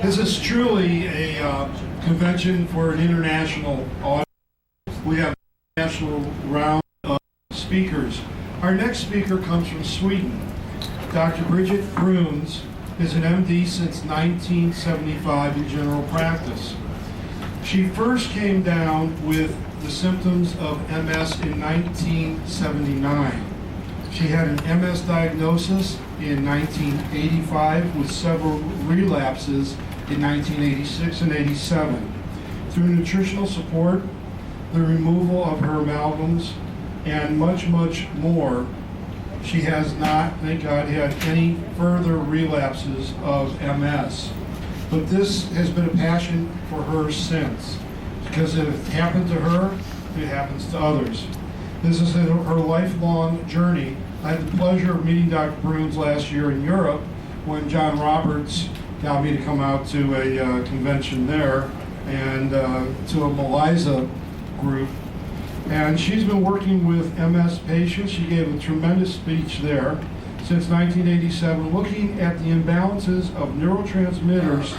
This is truly a convention for an international audience. We have a national round of speakers. Our next speaker comes from Sweden. Dr. Birgitta Brunes is an MD since 1975 in general practice. She first came down with the symptoms of MS in 1979. She had an MS diagnosis in 1985 with several relapses in 1986 and 87. Through nutritional support, the removal of her amalgams, and much, much more, she has not, thank God, had any further relapses of MS. But this has been a passion for her since, because if it happened to her, it happens to others. This is her lifelong journey. I had the pleasure of meeting Dr. Brunes last year in Europe when John Roberts got me to come out to a convention there and to a Malaysia group. And she's been working with MS patients. She gave a tremendous speech there since 1987, looking at the imbalances of neurotransmitters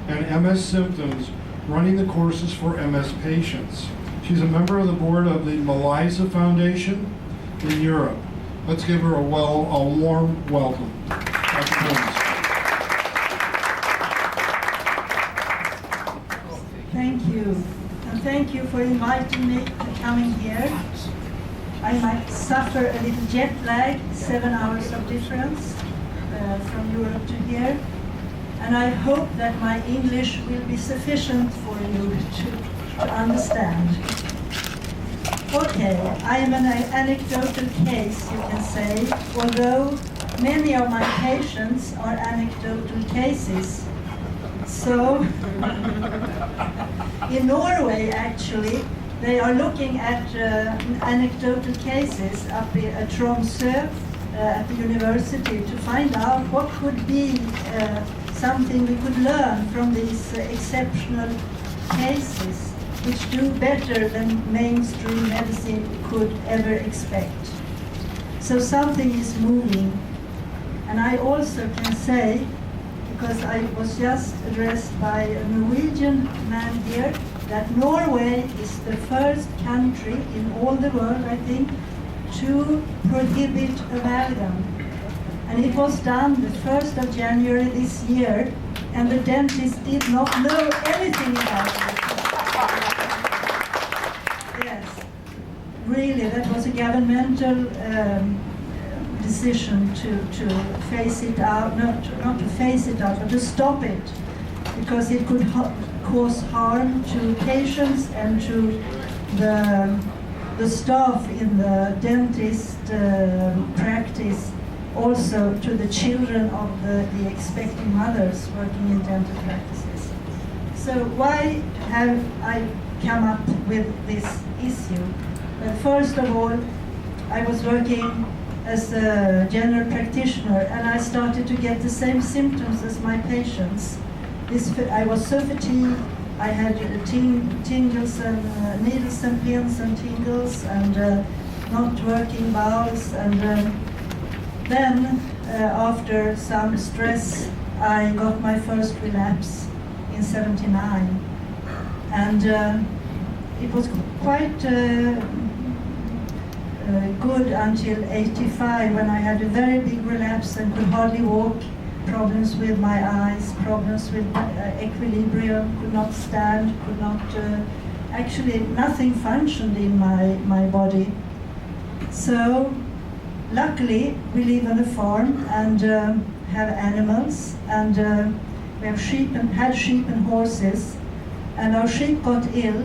and MS symptoms, running the courses for MS patients. She's a member of the board of the Malaysia Foundation in Europe. Let's give her a warm welcome. Dr. Brunes. Thank you. And thank you for inviting me to coming here. I might suffer a little jet lag, 7 hours of difference from Europe to here. And I hope that my English will be sufficient for you to understand. Okay, I am an anecdotal case, you can say, although many of my patients are anecdotal cases. So, in Norway, actually, they are looking at anecdotal cases up at Tromsø, at the university, to find out what could be something we could learn from these exceptional cases, which do better than mainstream medicine could ever expect. So something is moving. And I also can say, because I was just addressed by a Norwegian man here, that Norway is the first country in all the world, I think, to prohibit amalgam. And it was done the 1st of January this year, and the dentist did not know anything about it. Yes, really, that was a governmental decision to phase it out, not to phase it out, but to stop it, because it could cause harm to patients and to the staff in the dentist practice, also to the children of the expecting mothers working in dental practices. So why have I come up with this issue? Well, first of all, I was working as a general practitioner, and I started to get the same symptoms as my patients. I was so fatigued, I had tingles and needles and pins and tingles, and not working bowels, and then after some stress, I got my first relapse in '79, and it was quite good until '85, when I had a very big relapse and could hardly walk, problems with my eyes, problems with equilibrium, could not stand, could not, actually nothing functioned in my body. So luckily we live on a farm and have animals, and we have had sheep and horses, and our sheep got ill.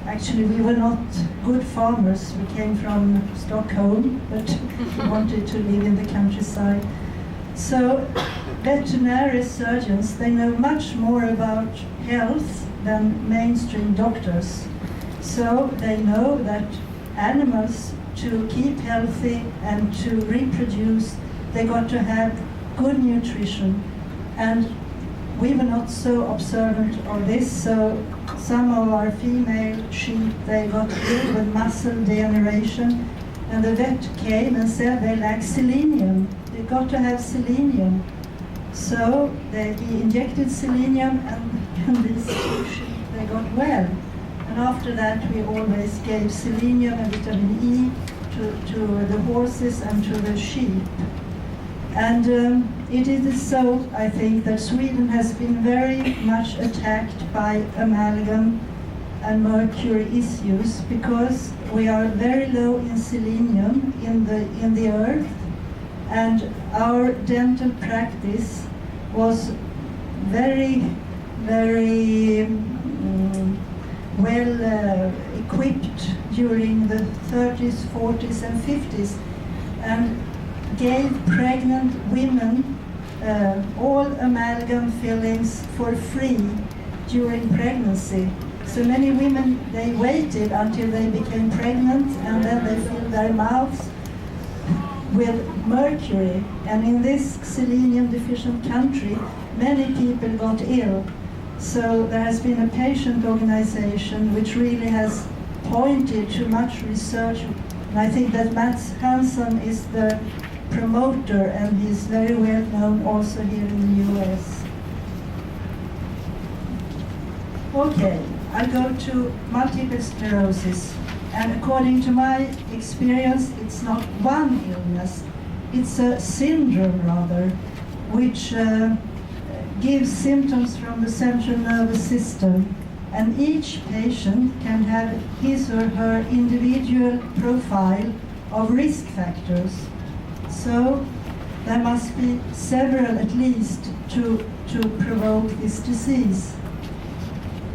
Actually, we were not good farmers. We came from Stockholm, but we wanted to live in the countryside. So veterinary surgeons, they know much more about health than mainstream doctors. So they know that animals, to keep healthy and to reproduce, they got to have good nutrition. And we were not so observant of this, so some of our female sheep, they got ill with muscle degeneration, and the vet came and said they lack selenium. They got to have selenium. So he injected selenium, and these two sheep, they got well. And after that, we always gave selenium and vitamin E to the horses and to the sheep. And it is so, I think, that Sweden has been very much attacked by amalgam and mercury issues because we are very low in selenium in the earth, and our dental practice was very well equipped during the 30s, 40s and 50s, and gave pregnant women all amalgam fillings for free during pregnancy. So many women, they waited until they became pregnant, and then they filled their mouths with mercury. And in this selenium deficient country, many people got ill. So there has been a patient organization which really has pointed to much research. And I think that Mats Hansen is the promoter, and he's very well known also here in the US. Okay, I go to multiple sclerosis. And according to my experience, it's not one illness, it's a syndrome rather, which gives symptoms from the central nervous system. And each patient can have his or her individual profile of risk factors. So there must be several at least to provoke this disease.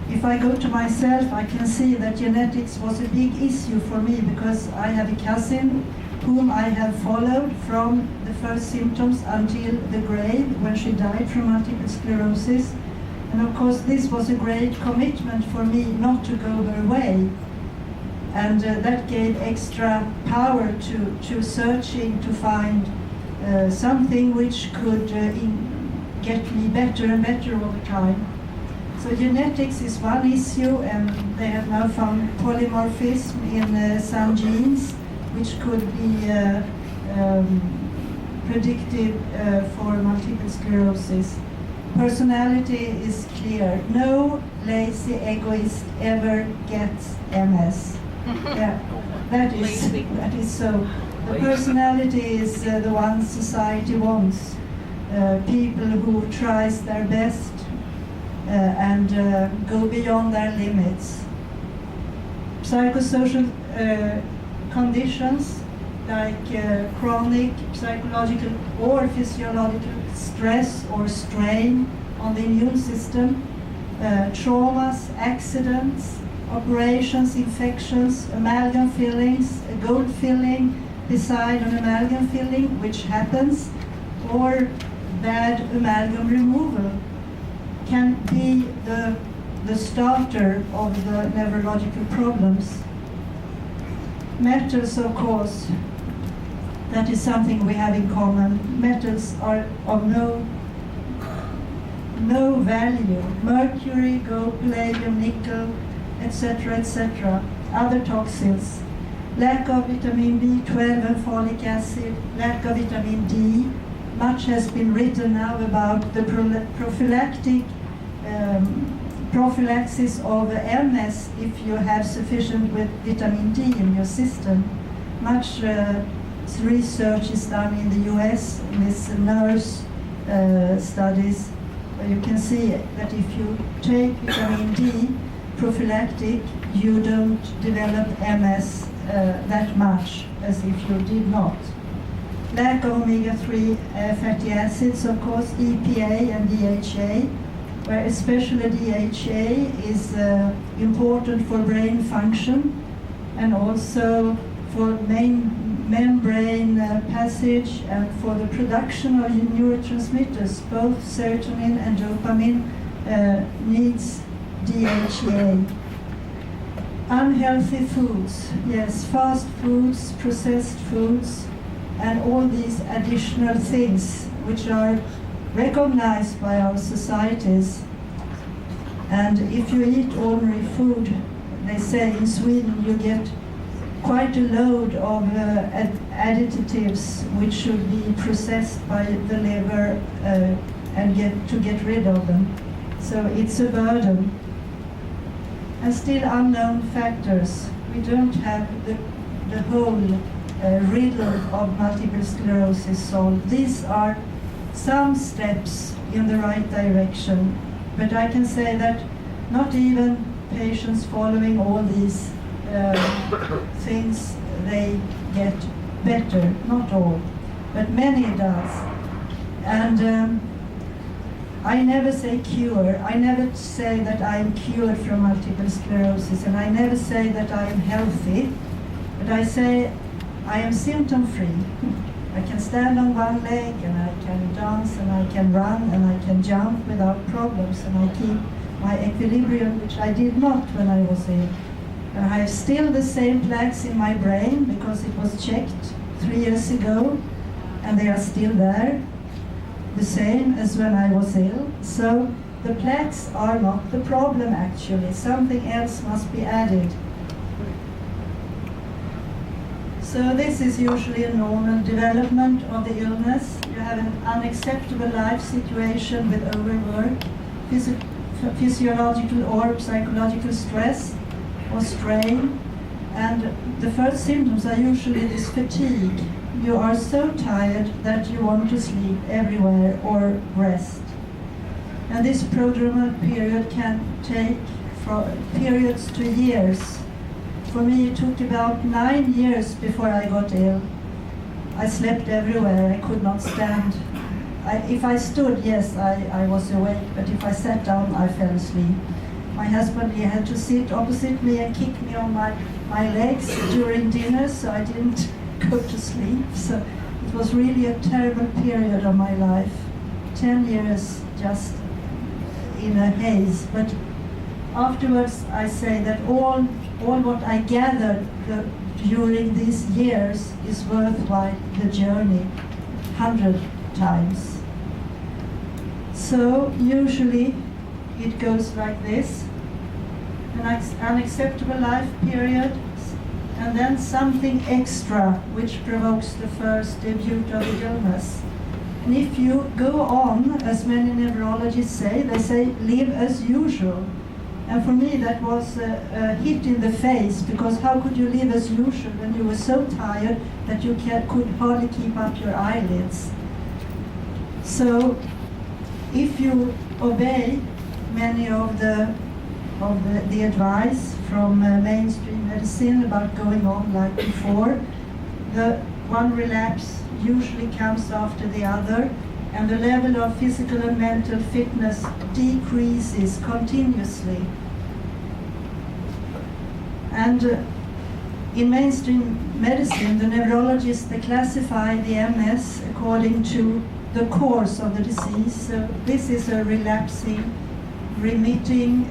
If I go to myself, I can see that genetics was a big issue for me because I have a cousin whom I have followed from the first symptoms until the grave when she died from multiple sclerosis. And of course this was a great commitment for me not to go her way. And that gave extra power to searching to find something which could get me better and better over time. So genetics is one issue, and they have now found polymorphism in some genes, which could be predictive for multiple sclerosis. Personality is clear. No lazy egoist ever gets MS. Yeah, that is so. The personality is the one society wants. People who tries their best and go beyond their limits. Psychosocial conditions like chronic psychological or physiological stress or strain on the immune system, traumas, accidents, operations, infections, amalgam fillings, a gold filling beside an amalgam filling, which happens, or bad amalgam removal can be the starter of the neurological problems. Metals, of course, that is something we have in common. Metals are of no value. Mercury, gold, palladium, nickel, etc., etc. Other toxins. Lack of vitamin B12 and folic acid, lack of vitamin D. Much has been written now about the prophylaxis of MS if you have sufficient with vitamin D in your system. Much research is done in the US, in this nurse studies, where you can see that if you take vitamin D prophylactic, you don't develop MS that much as if you did not. Lack of omega-3 fatty acids, of course, EPA and DHA, where especially DHA is important for brain function and also for membrane passage and for the production of neurotransmitters. Both serotonin and dopamine needs DHA. Unhealthy foods, yes, fast foods, processed foods, and all these additional things which are recognized by our societies. And if you eat ordinary food, they say in Sweden you get quite a load of additives which should be processed by the liver and get rid of them. So it's a burden. And still unknown factors. We don't have the whole riddle of multiple sclerosis solved. These are some steps in the right direction, but I can say that not even patients following all these things, they get better, not all, but many does. And I never say cure. I never say that I am cured from multiple sclerosis, and I never say that I am healthy, but I say I am symptom-free. I can stand on one leg, and I can dance, and I can run, and I can jump without problems, and I keep my equilibrium, which I did not when I was ill. And I have still the same plaques in my brain because it was checked 3 years ago, and they are still there, the same as when I was ill. So the plaques are not the problem actually. Something else must be added. So this is usually a normal development of the illness. You have an unacceptable life situation with overwork, physiological or psychological stress or strain. And the first symptoms are usually this fatigue. You are so tired that you want to sleep everywhere or rest. And this prodromal period can take from periods to years. For me, it took about 9 years before I got ill. I slept everywhere. I could not stand. If I stood, yes, I was awake, but if I sat down, I fell asleep. My husband, he had to sit opposite me and kick me on my legs during dinner, so I didn't go to sleep. So it was really a terrible period of my life. 10 years just in a haze. But afterwards, I say that all what I gathered during these years is worthwhile the journey 100 times. So usually it goes like this: an unacceptable life period, and then something extra which provokes the first debut of the illness. And if you go on, as many neurologists say, they say live as usual. And for me that was a hit in the face, because how could you live as usual when you were so tired that you could hardly keep up your eyelids? So if you obey many of the advice from mainstream medicine about going on like before, the one relapse usually comes after the other, and the level of physical and mental fitness decreases continuously. And in mainstream medicine, the neurologists, they classify the MS according to the course of the disease. So this is a relapsing, remitting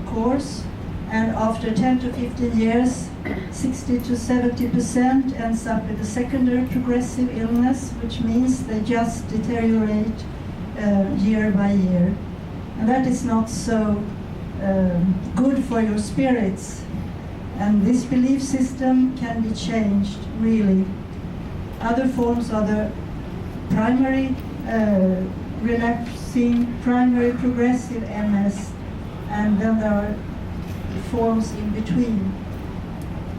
course, and after 10 to 15 years, 60 to 70% ends up with a secondary progressive illness, which means they just deteriorate year by year. And that is not so good for your spirits. And this belief system can be changed, really. Other forms are the primary relapsing, primary progressive MS, and then there are forms in between.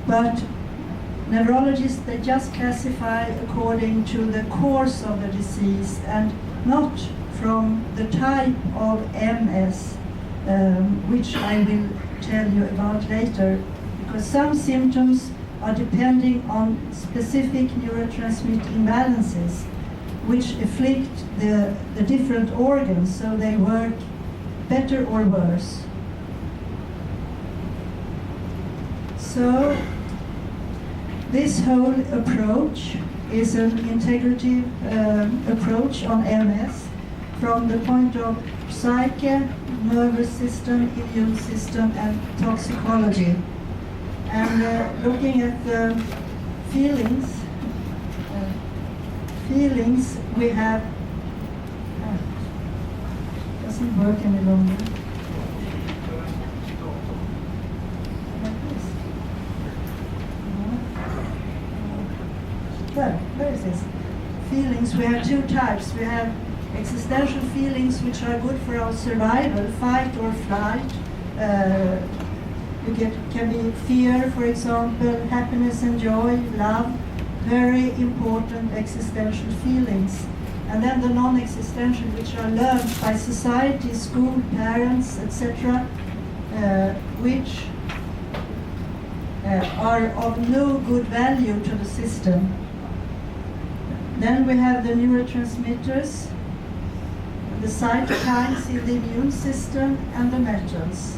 But neurologists, they just classify according to the course of the disease and not from the type of MS, which I will tell you about later, because some symptoms are depending on specific neurotransmitter imbalances which afflict the different organs, so they work better or worse. So this whole approach is an integrative approach on MS from the point of psyche, nervous system, immune system, and toxicology. And looking at the feelings, we have, doesn't work any longer. Where is this? Feelings, we have two types. We have existential feelings which are good for our survival, fight or flight. Can be fear, for example, happiness and joy, love, very important existential feelings. And then the non-existential, which are learned by society, school, parents, etc., which are of no good value to the system. Then we have the neurotransmitters, the cytokines in the immune system, and the metals.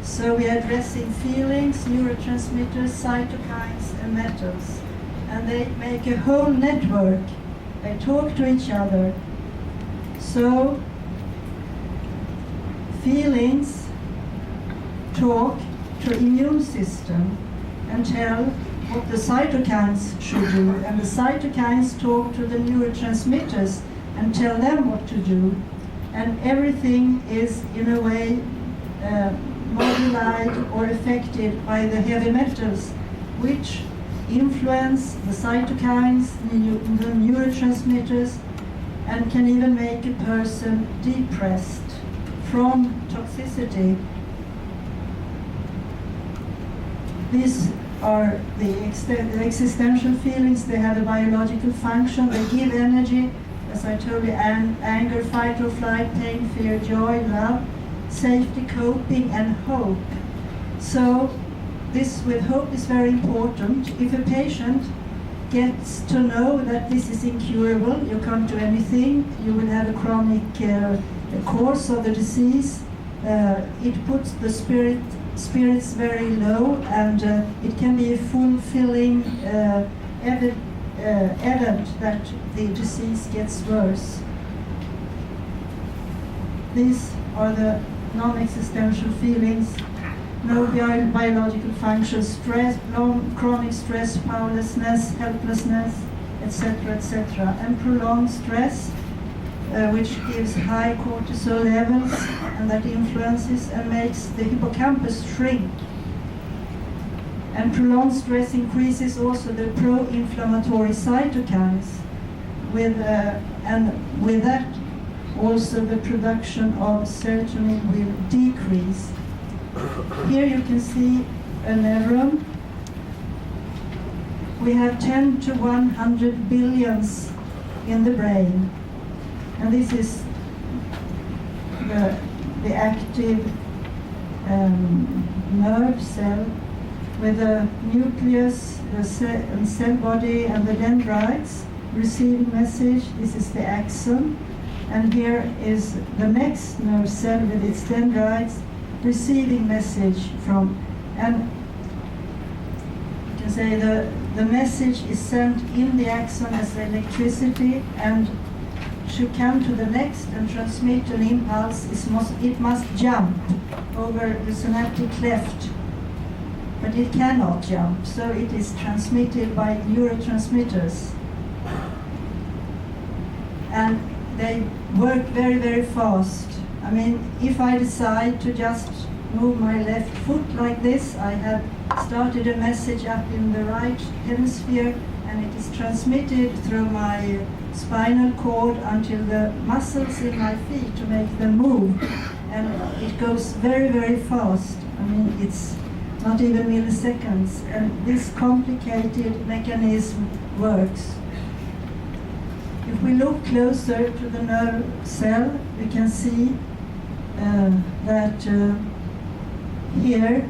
So we are addressing feelings, neurotransmitters, cytokines, and metals. And they make a whole network. They talk to each other. So feelings talk to immune system and tell what the cytokines should do, and the cytokines talk to the neurotransmitters and tell them what to do, and everything is in a way modulated or affected by the heavy metals, which influence the cytokines, the neurotransmitters, and can even make a person depressed from toxicity. These are the existential feelings. They have a biological function. They give energy, as I told you, anger, fight or flight, pain, fear, joy, love, safety, coping, and hope. So this with hope is very important. If a patient gets to know that this is incurable, you can't do anything, you will have a chronic course of the disease, it puts the spirits very low, and it can be a fulfilling event that the disease gets worse. These are the non-existential feelings. No biological function, stress, chronic stress, powerlessness, helplessness, etc., etc. And prolonged stress, which gives high cortisol levels, and that influences and makes the hippocampus shrink. And prolonged stress increases also the pro-inflammatory cytokines, and with that also the production of serotonin will decrease. Here you can see a neuron. We have 10 to 100 billions in the brain, and this is the active nerve cell with the nucleus, the cell body, and the dendrites receiving message. This is the axon, and here is the next nerve cell with its dendrites receiving message from, and you can say the message is sent in the axon as electricity, and to come to the next and transmit an impulse, it must jump over the synaptic cleft, but it cannot jump, so it is transmitted by neurotransmitters. And they work very, very fast. I mean, if I decide to just move my left foot like this, I have started a message up in the right hemisphere, and it is transmitted through my spinal cord until the muscles in my feet to make them move. And it goes very, very fast. I mean, it's not even milliseconds. And this complicated mechanism works. If we look closer to the nerve cell, we can see that here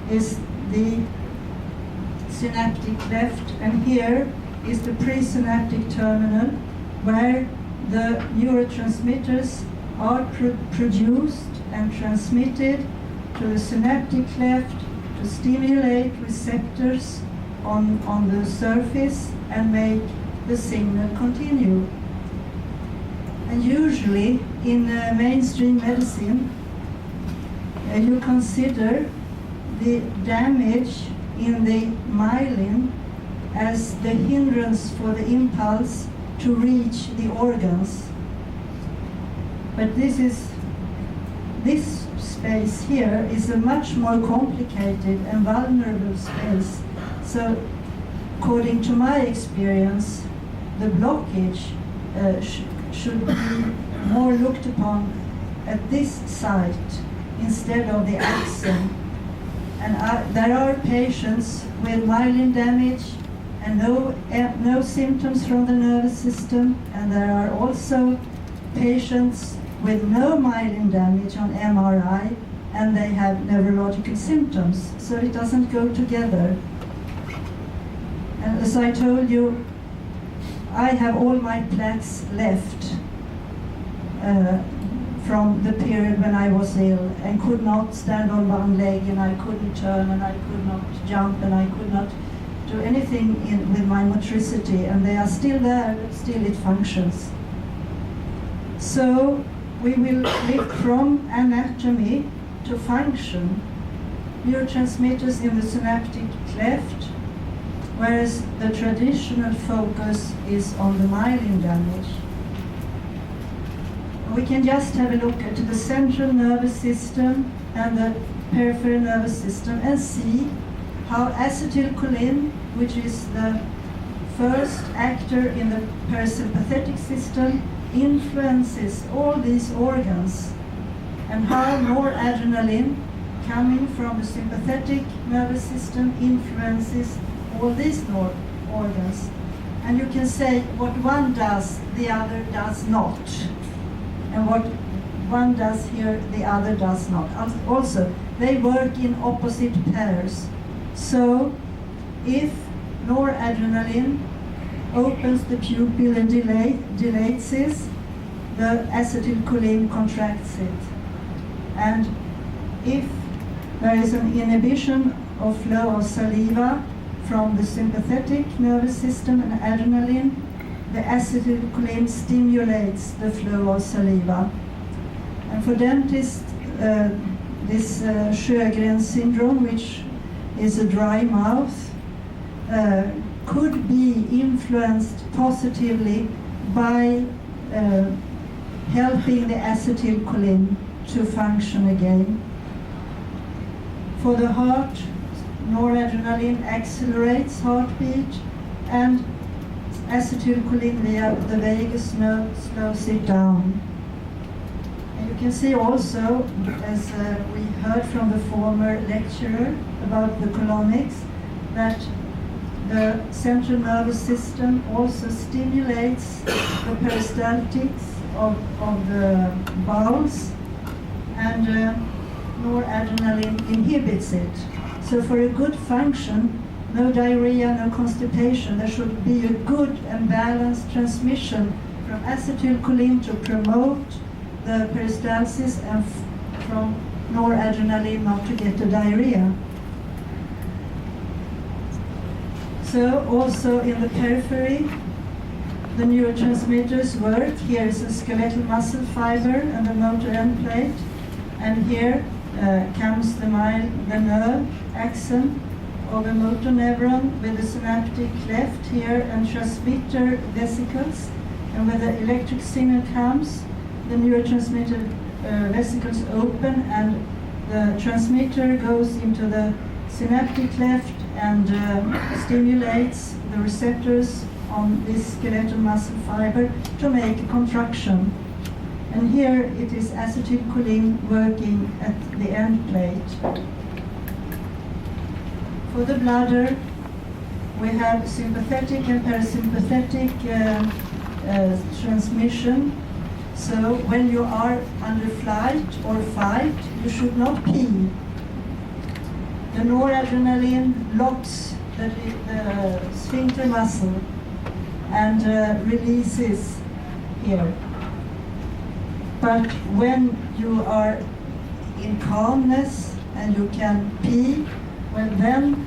is the synaptic cleft, and here is the presynaptic terminal, where the neurotransmitters are produced and transmitted to the synaptic cleft to stimulate receptors on the surface and make the signal continue. And usually in mainstream medicine, you consider the damage in the myelin as the hindrance for the impulse to reach the organs. But this space here is a much more complicated and vulnerable space. So, according to my experience, the blockage should be more looked upon at this site instead of the axon. And there are patients with myelin damage and no symptoms from the nervous system, and there are also patients with no myelin damage on MRI, and they have neurological symptoms, so it doesn't go together. And as I told you, I have all my plaques left from the period when I was ill and could not stand on one leg, and I couldn't turn, and I could not jump, and I could not do anything with my motricity, and they are still there, but still it functions. So we will lift from anatomy to function. Neurotransmitters in the synaptic cleft, whereas the traditional focus is on the myelin damage. We can just have a look at the central nervous system and the peripheral nervous system and see how acetylcholine, which is the first actor in the parasympathetic system, influences all these organs, and how noradrenaline coming from the sympathetic nervous system influences all these organs. And you can say what one does, the other does not. And what one does here, the other does not. Also, they work in opposite pairs. So, if noradrenaline opens the pupil and dilates it, the acetylcholine contracts it. And if there is an inhibition of flow of saliva from the sympathetic nervous system and adrenaline, the acetylcholine stimulates the flow of saliva. And for dentists, this Sjögren syndrome, which is a dry mouth, could be influenced positively by helping the acetylcholine to function again. For the heart, noradrenaline accelerates heartbeat, and acetylcholine via the vagus nerve slows it down. And you can see also, as we heard from the former lecturer about the colonics, that the central nervous system also stimulates the peristaltics of the bowels, and noradrenaline inhibits it. So for a good function, no diarrhea, no constipation, there should be a good and balanced transmission from acetylcholine to promote the peristalsis, and from noradrenaline not to get the diarrhea. So also in the periphery, the neurotransmitters work. Here is a skeletal muscle fiber and the motor end plate, and here comes the nerve axon of a motor neuron with the synaptic cleft here and transmitter vesicles, and when the electric signal comes, the neurotransmitter vesicles open and the transmitter goes into the synaptic cleft and stimulates the receptors on this skeletal muscle fiber to make a contraction. And here it is acetylcholine working at the end plate. For the bladder, we have sympathetic and parasympathetic transmission. So when you are under flight or fight, you should not pee. The noradrenaline locks the sphincter muscle and releases here. But when you are in calmness and you can pee, well then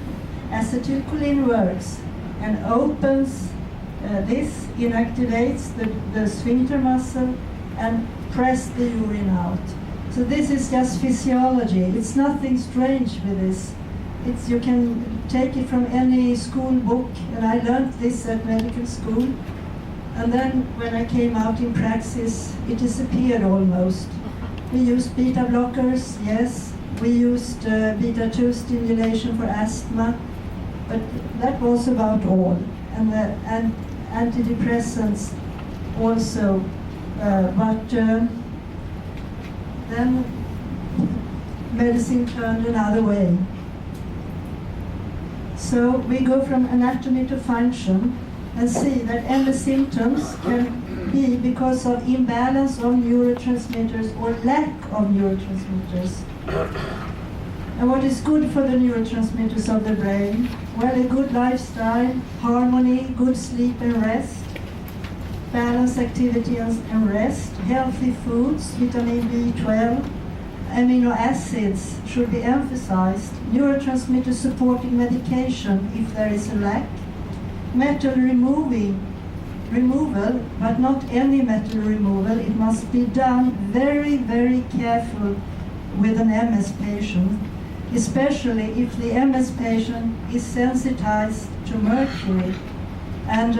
acetylcholine works and opens this, inactivates the sphincter muscle and press the urine out. So this is just physiology. It's nothing strange with this. You can take it from any school book, and I learned this at medical school. And then when I came out in praxis, it disappeared almost. We used beta blockers, yes. We used beta-2 stimulation for asthma, but that was about all. And antidepressants also but then medicine turned another way. So we go from anatomy to function and see that MS symptoms can be because of imbalance of neurotransmitters or lack of neurotransmitters. And what is good for the neurotransmitters of the brain? Well, a good lifestyle, harmony, good sleep and rest, balance, activity and rest, healthy foods, vitamin B12, amino acids should be emphasized, neurotransmitter supporting medication if there is a lack, metal removal, but not any metal removal. It must be done very, very careful with an MS patient, especially if the MS patient is sensitized to mercury. And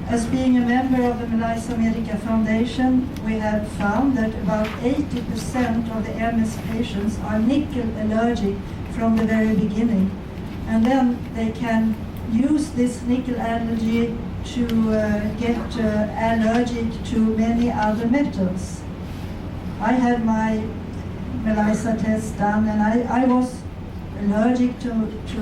as being a member of the Malaysia Medica Foundation, we have found that about 80% of the MS patients are nickel allergic from the very beginning. And then they can use this nickel allergy to get allergic to many other metals. I had my Malaysia test done, and I was allergic to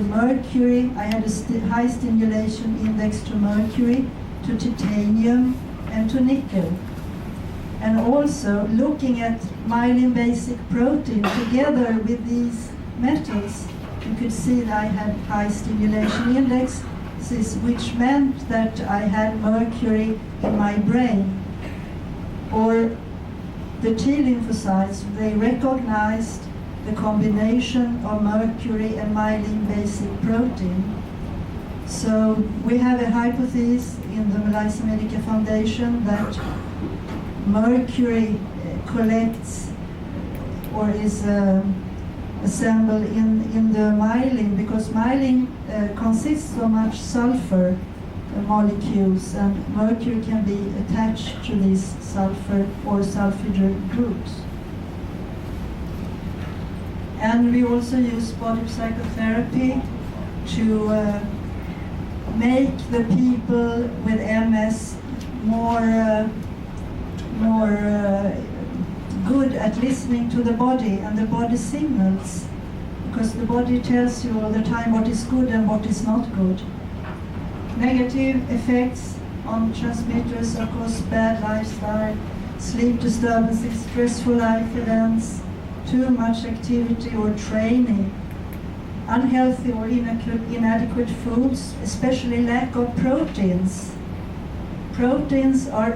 mercury. I had a high stimulation index to mercury, to titanium, and to nickel. And also looking at myelin basic protein together with these metals, you could see that I had high stimulation index, which meant that I had mercury in my brain. Or the T lymphocytes, they recognized the combination of mercury and myelin basic protein. So we have a hypothesis in the Malaysia Medica Foundation that mercury collects or is assembled in the myelin, because myelin consists so much sulfur molecules, and mercury can be attached to these sulfur or sulfur groups. And we also use body psychotherapy to make the people with MS more good at listening to the body and the body signals, because the body tells you all the time what is good and what is not good. Negative effects on transmitters, of course, bad lifestyle, sleep disturbances, stressful life events, too much activity or training, unhealthy or inadequate foods, especially lack of proteins. Proteins are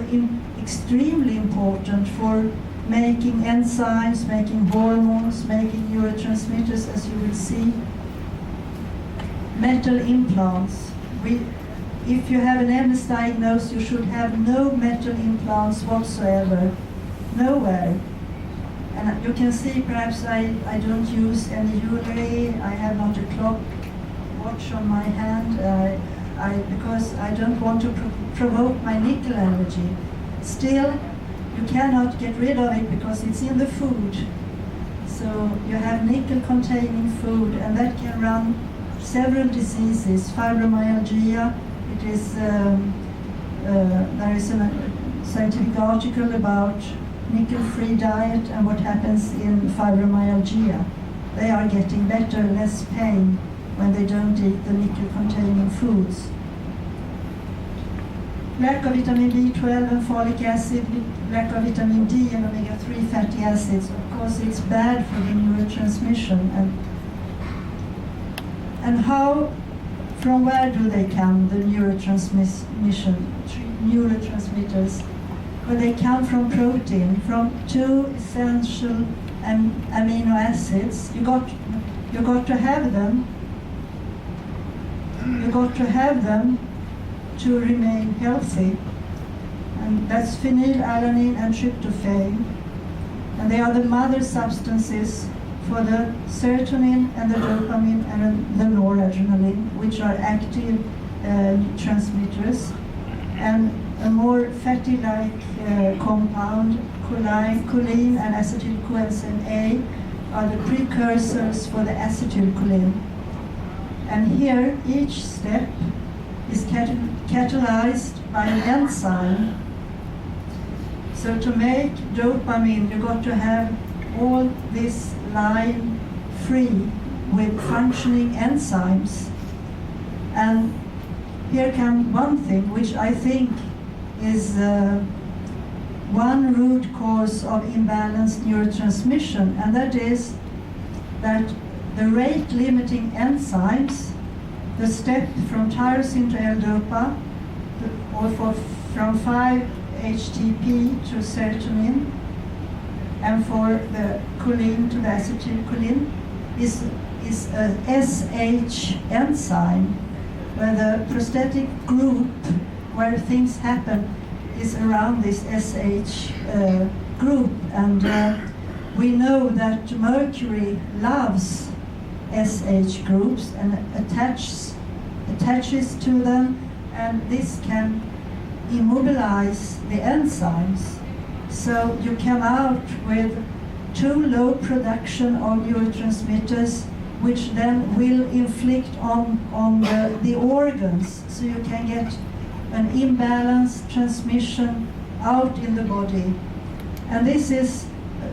extremely important for making enzymes, making hormones, making neurotransmitters, as you will see. Metal implants. If you have an MS diagnosis, you should have no metal implants whatsoever, nowhere. And you can see, perhaps I don't use any jewelry, I have not a clock, watch on my hand, because I don't want to provoke my nickel allergy. Still, you cannot get rid of it because it's in the food. So you have nickel-containing food, and that can run several diseases. Fibromyalgia, there is a scientific article about nickel-free diet and what happens in fibromyalgia. They are getting better, less pain when they don't eat the nickel-containing foods. Lack of vitamin B12 and folic acid, lack of vitamin D and omega-3 fatty acids. Of course, it's bad for the neurotransmission. And how, from where do they come, the neurotransmitters? Well, they come from protein, from two essential amino acids. You got to have them. You got to have them to remain healthy. And that's phenylalanine and tryptophan. And they are the mother substances for the serotonin and the dopamine and the noradrenaline, which are active transmitters. And a more fatty-like compound, choline and acetylcoenzyme A, are the precursors for the acetylcholine. And here, each step is catalyzed by an enzyme. So to make dopamine, you got to have all this line free with functioning enzymes. And here comes one thing which I think is one root cause of imbalanced neurotransmission, and that is that the rate-limiting enzymes, the step from tyrosine to L-dopa, or from 5-HTP to serotonin, and for the choline to the acetylcholine, is a SH enzyme, where the prosthetic group where things happen is around this SH group. And we know that mercury loves SH groups and attaches to them, and this can immobilize the enzymes. So you come out with too low production of neurotransmitters, which then will inflict on the organs. So you can get an imbalanced transmission out in the body. And this is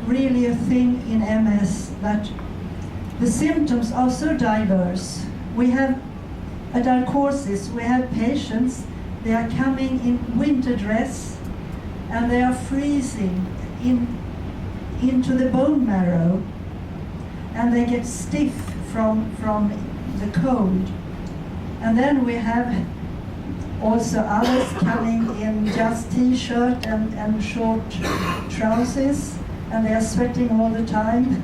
really a thing in MS, that the symptoms are so diverse. We have, at our courses, we have patients, they are coming in winter dress and they are freezing into the bone marrow, and they get stiff from the cold. And then we have also others coming in just t-shirt and short trousers, and they are sweating all the time,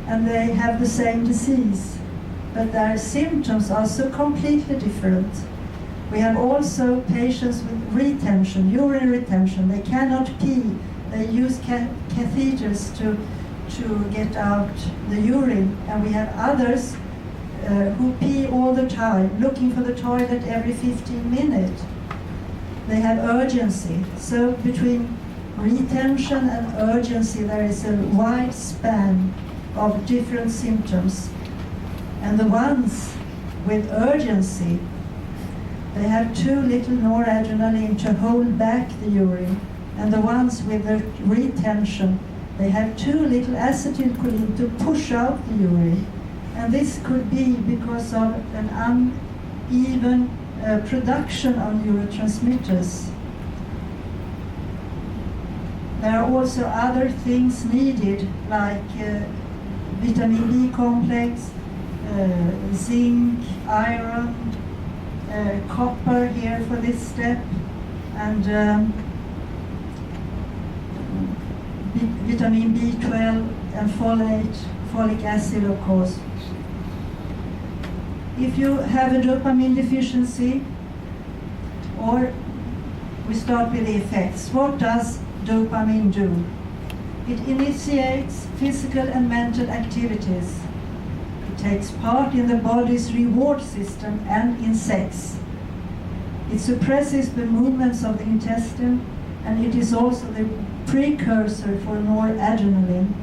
and they have the same disease, but their symptoms are so completely different. We have also patients with retention, urine retention. They cannot pee. They use catheters to get out the urine. And we have others who pee all the time, looking for the toilet every 15 minutes. They have urgency. So between retention and urgency, there is a wide span of different symptoms. And the ones with urgency, they have too little noradrenaline to hold back the urine. And the ones with the retention, they have too little acetylcholine to push out the urine. And this could be because of an uneven production of neurotransmitters. There are also other things needed, like vitamin B complex, zinc, iron, copper here for this step, and vitamin B12 and folic acid, of course. If you have a dopamine deficiency, or we start with the effects, what does dopamine do? It initiates physical and mental activities. It takes part in the body's reward system and in sex. It suppresses the movements of the intestine, and it is also the precursor for noradrenaline.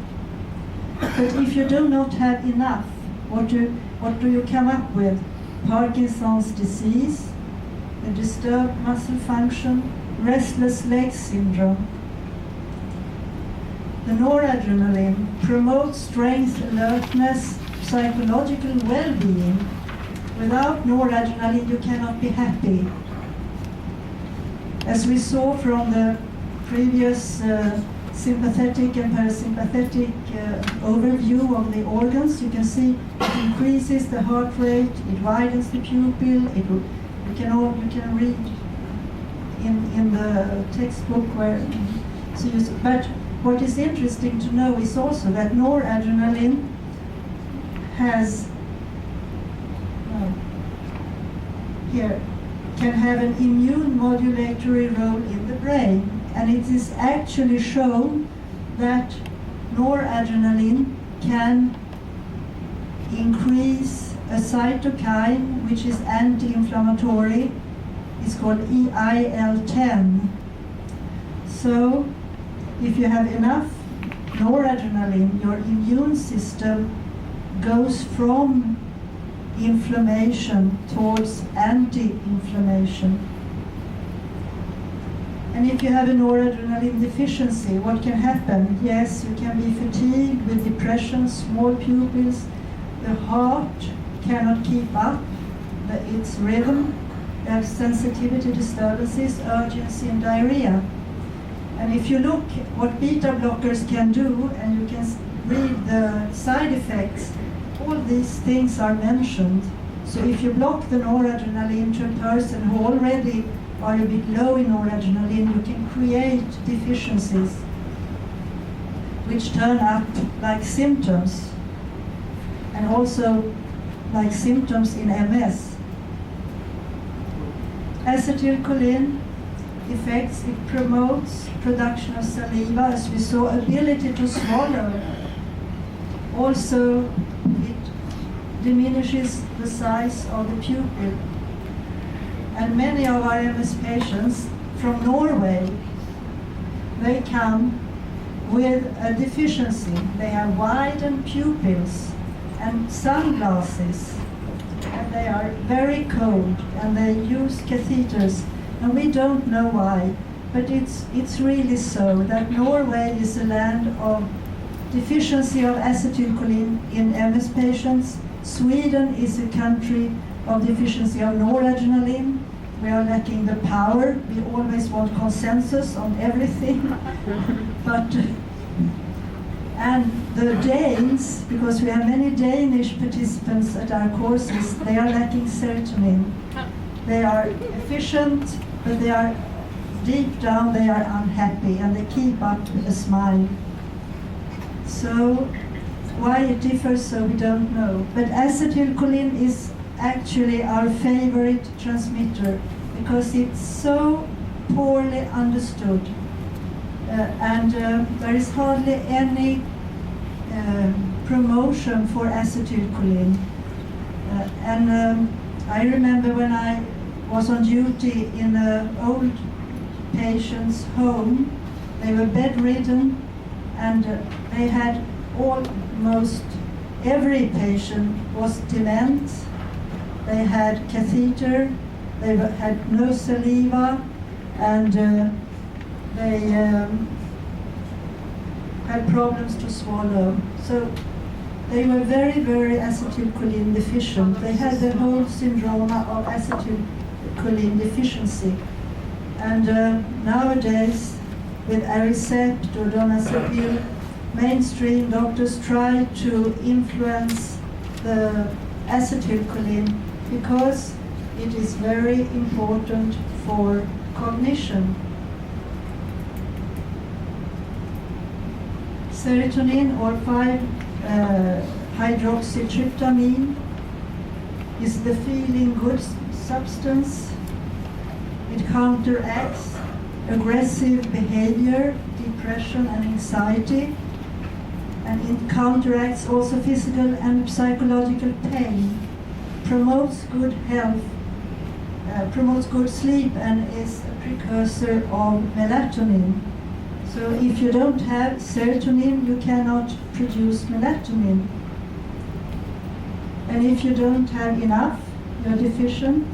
But if you do not have enough, what do you come up with? Parkinson's disease, a disturbed muscle function, restless leg syndrome. The noradrenaline promotes strength, alertness, psychological well-being. Without noradrenaline, you cannot be happy. As we saw from the previous sympathetic and parasympathetic overview of the organs, you can see it increases the heart rate, it widens the pupil, you can read in the textbook where. But what is interesting to know is also that noradrenaline can have an immune modulatory role in the brain, and it is actually shown that noradrenaline can increase a cytokine which is anti-inflammatory. It's called IL-10. So if you have enough noradrenaline, your immune system goes from inflammation towards anti-inflammation. And if you have a noradrenaline deficiency, what can happen? Yes, you can be fatigued with depression, small pupils, the heart cannot keep up its rhythm, you have sensitivity disturbances, urgency and diarrhea. And if you look what beta blockers can do, and you can read the side effects, all these things are mentioned. So if you block the noradrenaline to a person who already are a bit low in noradrenaline, you can create deficiencies which turn up like symptoms, and also like symptoms in MS. Acetylcholine effects, it promotes production of saliva, as we saw, ability to swallow. Also, it diminishes the size of the pupil. And many of our MS patients from Norway, they come with a deficiency. They have widened pupils and sunglasses, and they are very cold, and they use catheters, and we don't know why, but it's really so that Norway is a land of deficiency of acetylcholine in MS patients. Sweden is a country of deficiency of noradrenaline. We are lacking the power. We always want consensus on everything. But and the Danes, because we have many Danish participants at our courses, they are lacking serotonin. They are efficient, but they are deep down, they are unhappy, and they keep up a smile. So why it differs, so we don't know. But acetylcholine is actually our favorite transmitter because it's so poorly understood. And there is hardly any promotion for acetylcholine. I remember when I was on duty in an old patient's home, they were bedridden, and they had almost every patient was dement. They had catheter, they had no saliva, and they had problems to swallow. So they were very, very acetylcholine deficient. They had the whole syndrome of acetylcholine deficiency. And nowadays, with Aricept or Donazepam, mainstream doctors try to influence the acetylcholine because it is very important for cognition. Serotonin, or 5-hydroxytryptamine, is the feeling good substance. It counteracts aggressive behavior, depression and anxiety, and it counteracts also physical and psychological pain, promotes good health, promotes good sleep, and is a precursor of melatonin. So if you don't have serotonin, you cannot produce melatonin. And if you don't have enough, you're deficient.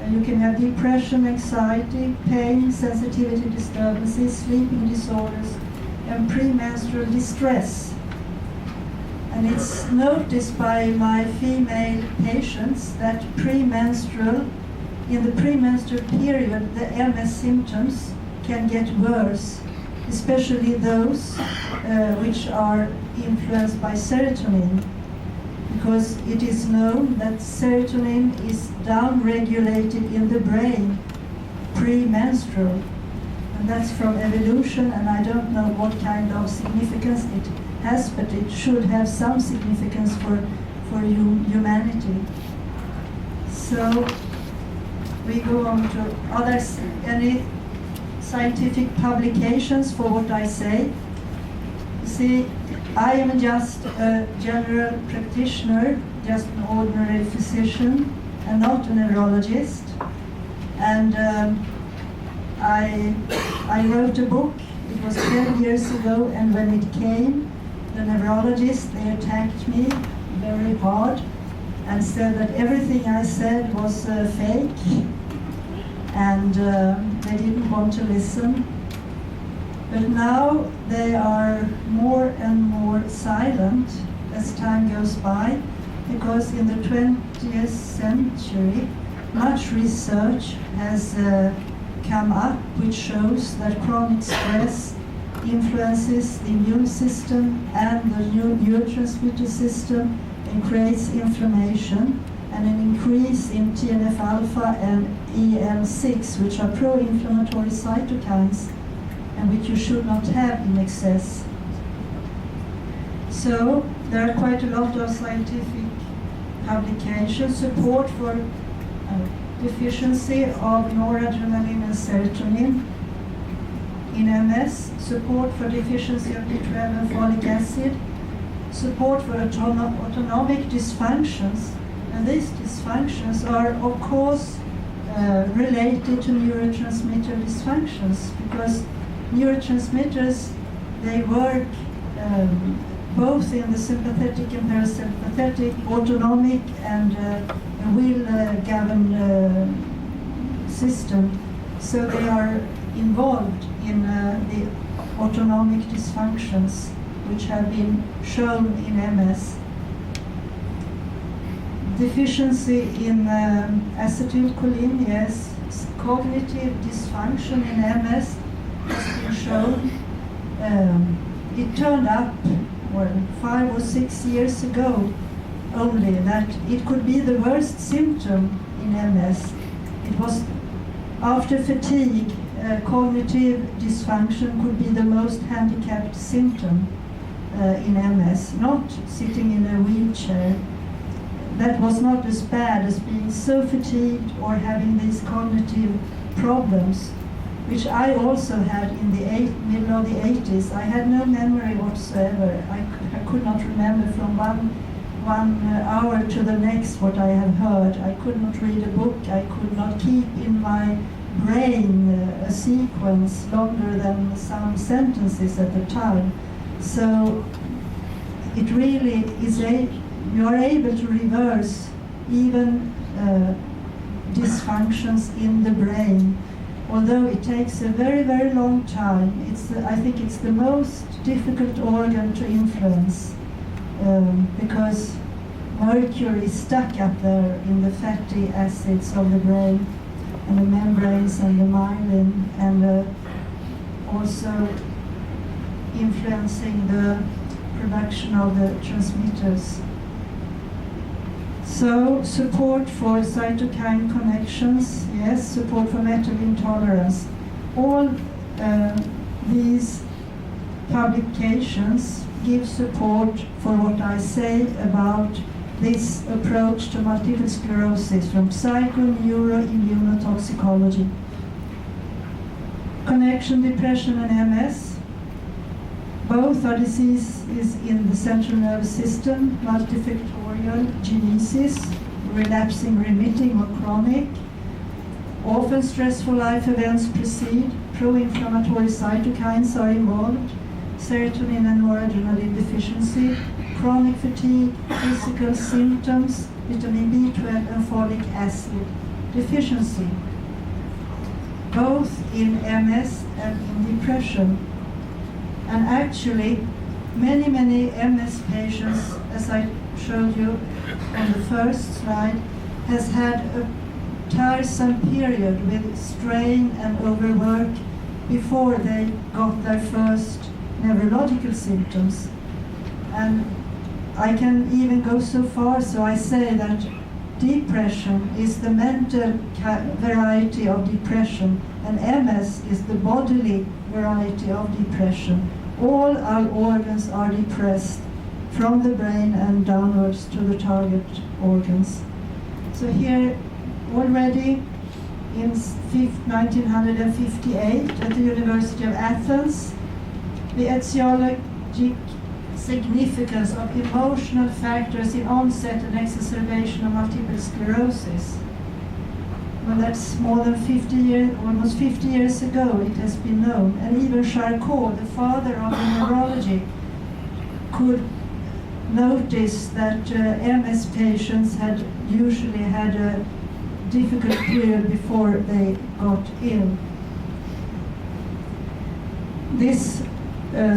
You can have depression, anxiety, pain, sensitivity disturbances, sleeping disorders, and premenstrual distress. And it's noticed by my female patients that in the premenstrual period, the MS symptoms can get worse, especially those which are influenced by serotonin, because it is known that serotonin is downregulated in the brain premenstrual. And that's from evolution, and I don't know what kind of significance it has, but it should have some significance for humanity. So we go on to others. Any scientific publications for what I say? You see, I am just a general practitioner, just an ordinary physician, and not a neurologist. And I wrote a book. It was 10 years ago, and when it came, the neurologists, they attacked me very hard and said that everything I said was fake. And They didn't want to listen. But now they are more and more silent as time goes by, because in the 20th century, much research has come up which shows that chronic stress influences the immune system and the neurotransmitter system and creates inflammation and an increase in TNF-alpha and EL6, which are pro-inflammatory cytokines and which you should not have in excess. So there are quite a lot of scientific publications, support for deficiency of noradrenaline and serotonin in MS, support for deficiency of B12 and folic acid, support for autonomic dysfunctions, and these dysfunctions are of course related to neurotransmitter dysfunctions, because neurotransmitters, they work both in the sympathetic and parasympathetic, autonomic and will-governed system. So they are involved in the autonomic dysfunctions which have been shown in MS. Deficiency in acetylcholine, yes, cognitive dysfunction in MS has been shown. It turned up 5 or 6 years ago only that it could be the worst symptom in MS. It was after fatigue, cognitive dysfunction could be the most handicapped symptom in MS, not sitting in a wheelchair. That was not as bad as being so fatigued or having these cognitive problems, which I also had in the middle of the 80s. I had no memory whatsoever. I could not remember from one hour to the next what I had heard. I could not read a book. I could not keep in my brain a sequence longer than some sentences at the time. So it really is you are able to reverse even dysfunctions in the brain, although it takes a very, very long time. I think it's the most difficult organ to influence because mercury is stuck up there in the fatty acids of the brain and the membranes and the myelin, and also influencing the production of the transmitters. So support for cytokine connections, yes, support for metal intolerance. All these publications give support for what I say about this approach to multiple sclerosis from psycho-neuro-immunotoxicology. Connection depression and MS. Both are diseases in the central nervous system, multifactorial genesis, relapsing, remitting, or chronic. Often stressful life events precede, pro-inflammatory cytokines are involved, serotonin and noradrenaline deficiency, chronic fatigue, physical symptoms, vitamin B12 and folic acid deficiency, both in MS and in depression. And actually, many MS patients, as I showed you on the first slide, has had a tiresome period with strain and overwork before they got their first neurological symptoms. And I can even go so far, so I say that depression is the mental variety of depression, and MS is the bodily variety of depression. All our organs are depressed, from the brain and downwards to the target organs. So here, already in 1958 at the University of Athens, the etiologic significance of emotional factors in onset and exacerbation of multiple sclerosis. Well, that's more than 50 years, almost 50 years ago it has been known. And even Charcot, the father of neurology, could notice that MS patients had usually had a difficult period before they got ill. This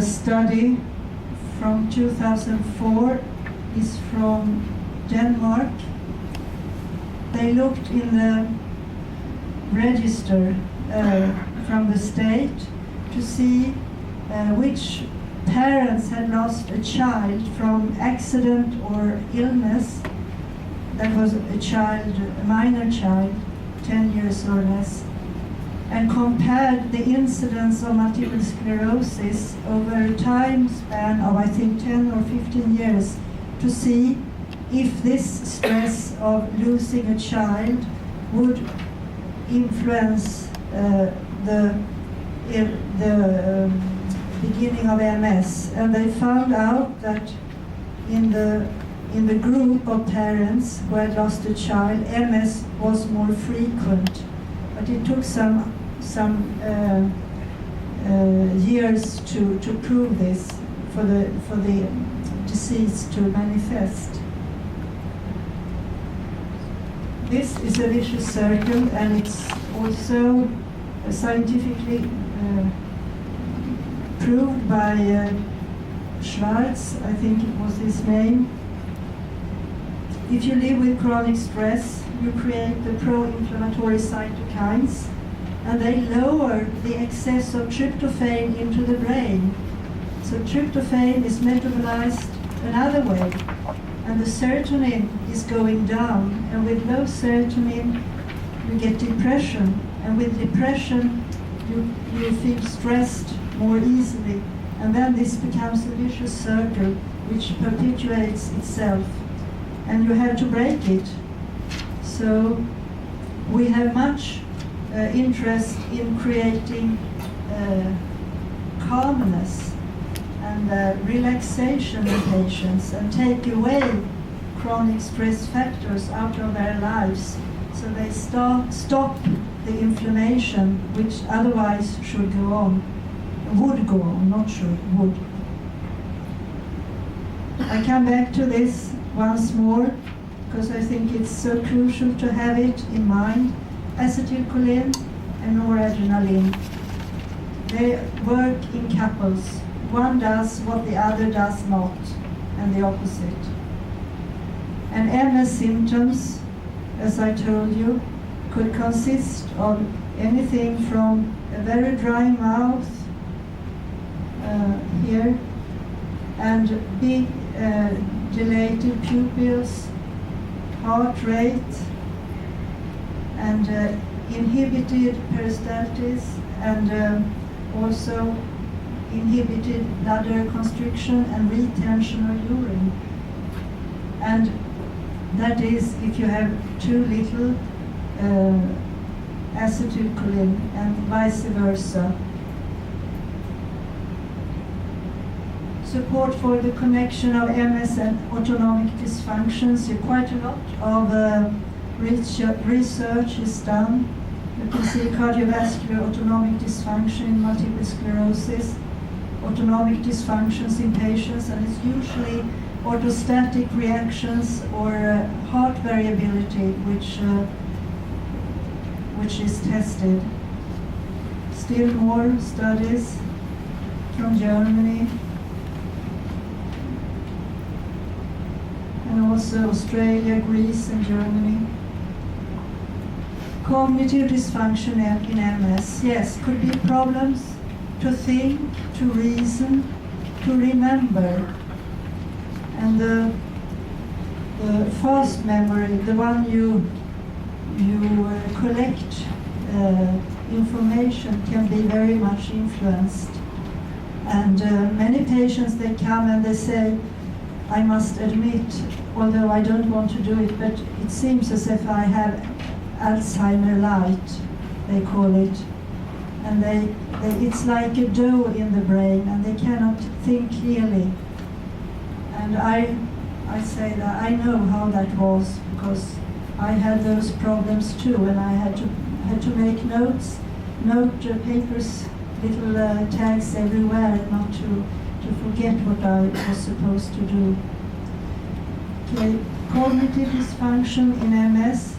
study from 2004 is from Denmark. They looked in the register from the state to see which parents had lost a child from accident or illness. That was a child, a minor child, 10 years or less, and compared the incidence of multiple sclerosis over a time span of, I think, 10 or 15 years to see if this stress of losing a child would influence the beginning of MS. And they found out that in the group of parents who had lost a child, MS was more frequent. But it took some years to prove this, for the disease to manifest. This is a vicious circle, and it's also scientifically proved by Schwartz, I think it was his name. If you live with chronic stress, you create the pro-inflammatory cytokines, and they lower the excess of tryptophan into the brain. So tryptophan is metabolized another way, and the serotonin is going down, and with low serotonin you get depression, and with depression you feel stressed more easily, and then this becomes a vicious circle which perpetuates itself, and you have to break it. So we have much interest in creating calmness and relaxation in patients, and take away chronic stress factors out of their lives, so they stop the inflammation which otherwise should go on, would go on, not should, would. I come back to this once more because I think it's so crucial to have it in mind. Acetylcholine and noradrenaline, they work in couples. One does what the other does not, and the opposite. And MS symptoms, as I told you, could consist of anything from a very dry mouth here, and big dilated pupils, heart rate, and inhibited peristaltis, and also inhibited bladder constriction and retention of urine. And that is if you have too little acetylcholine, and vice versa. Support for the connection of MS and autonomic dysfunctions. Quite a lot of research is done. You can see cardiovascular autonomic dysfunction in multiple sclerosis, autonomic dysfunctions in patients, and it's usually orthostatic reactions or heart variability which is tested. Still more studies from Germany, and also Australia, Greece, and Germany. Cognitive dysfunction in MS, yes, could be problems to think, to reason, to remember. And the fast memory, the one you collect information, can be very much influenced. And many patients, they come and they say, I must admit, although I don't want to do it, but it seems as if I have Alzheimer light, they call it. And it's like a dough in the brain, and they cannot think clearly. And I say that I know how that was, because I had those problems too, and I had to make notes, papers, little tags everywhere, not to forget what I was supposed to do. Okay. Cognitive dysfunction in MS.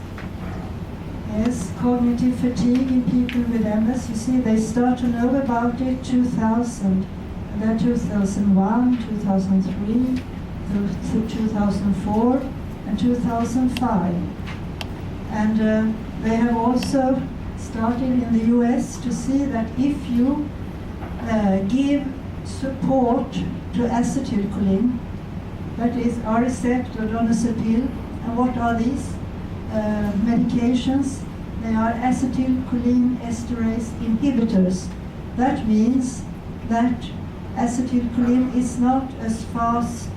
Yes, cognitive fatigue in people with MS. You see, they start to know about it 2000. And then 2001, 2003, through 2004, and 2005. And they have also started in the US to see that if you give support to acetylcholine, that is Aricept or Donepezil, and what are these medications? They are acetylcholine esterase inhibitors. That means that acetylcholine is not as fast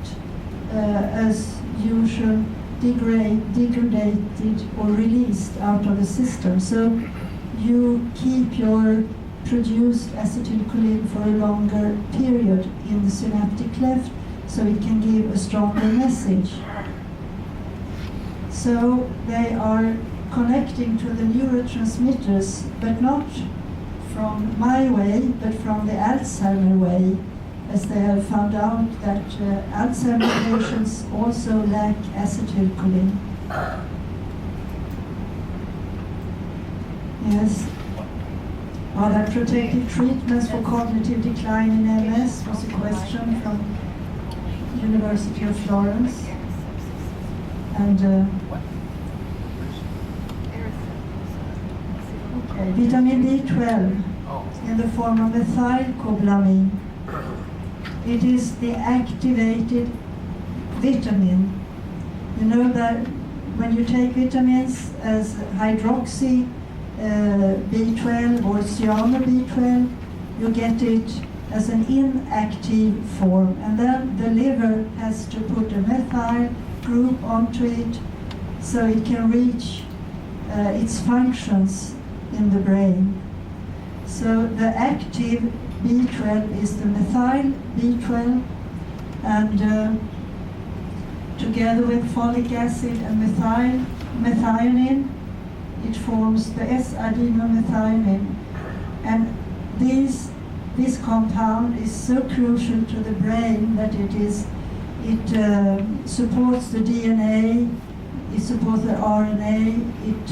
as usual degraded or released out of the system. So you keep your produced acetylcholine for a longer period in the synaptic cleft so it can give a stronger message. So they are connecting to the neurotransmitters, but not from my way, but from the Alzheimer way, as they have found out that Alzheimer patients also lack acetylcholine. Yes. Are there protective treatments for cognitive decline in MS? Was a question from University of Florence. And okay, vitamin B12 in the form of methylcobalamin. It is the activated vitamin. You know that when you take vitamins as hydroxy B12 or cyano B12, you get it as an inactive form, and then the liver has to put a methyl group onto it so it can reach its functions in the brain. So the active B12 is the methyl B12, and together with folic acid and methionine, it forms the S-adenomethionine. And this compound is so crucial to the brain that it supports the DNA, it supports the RNA, it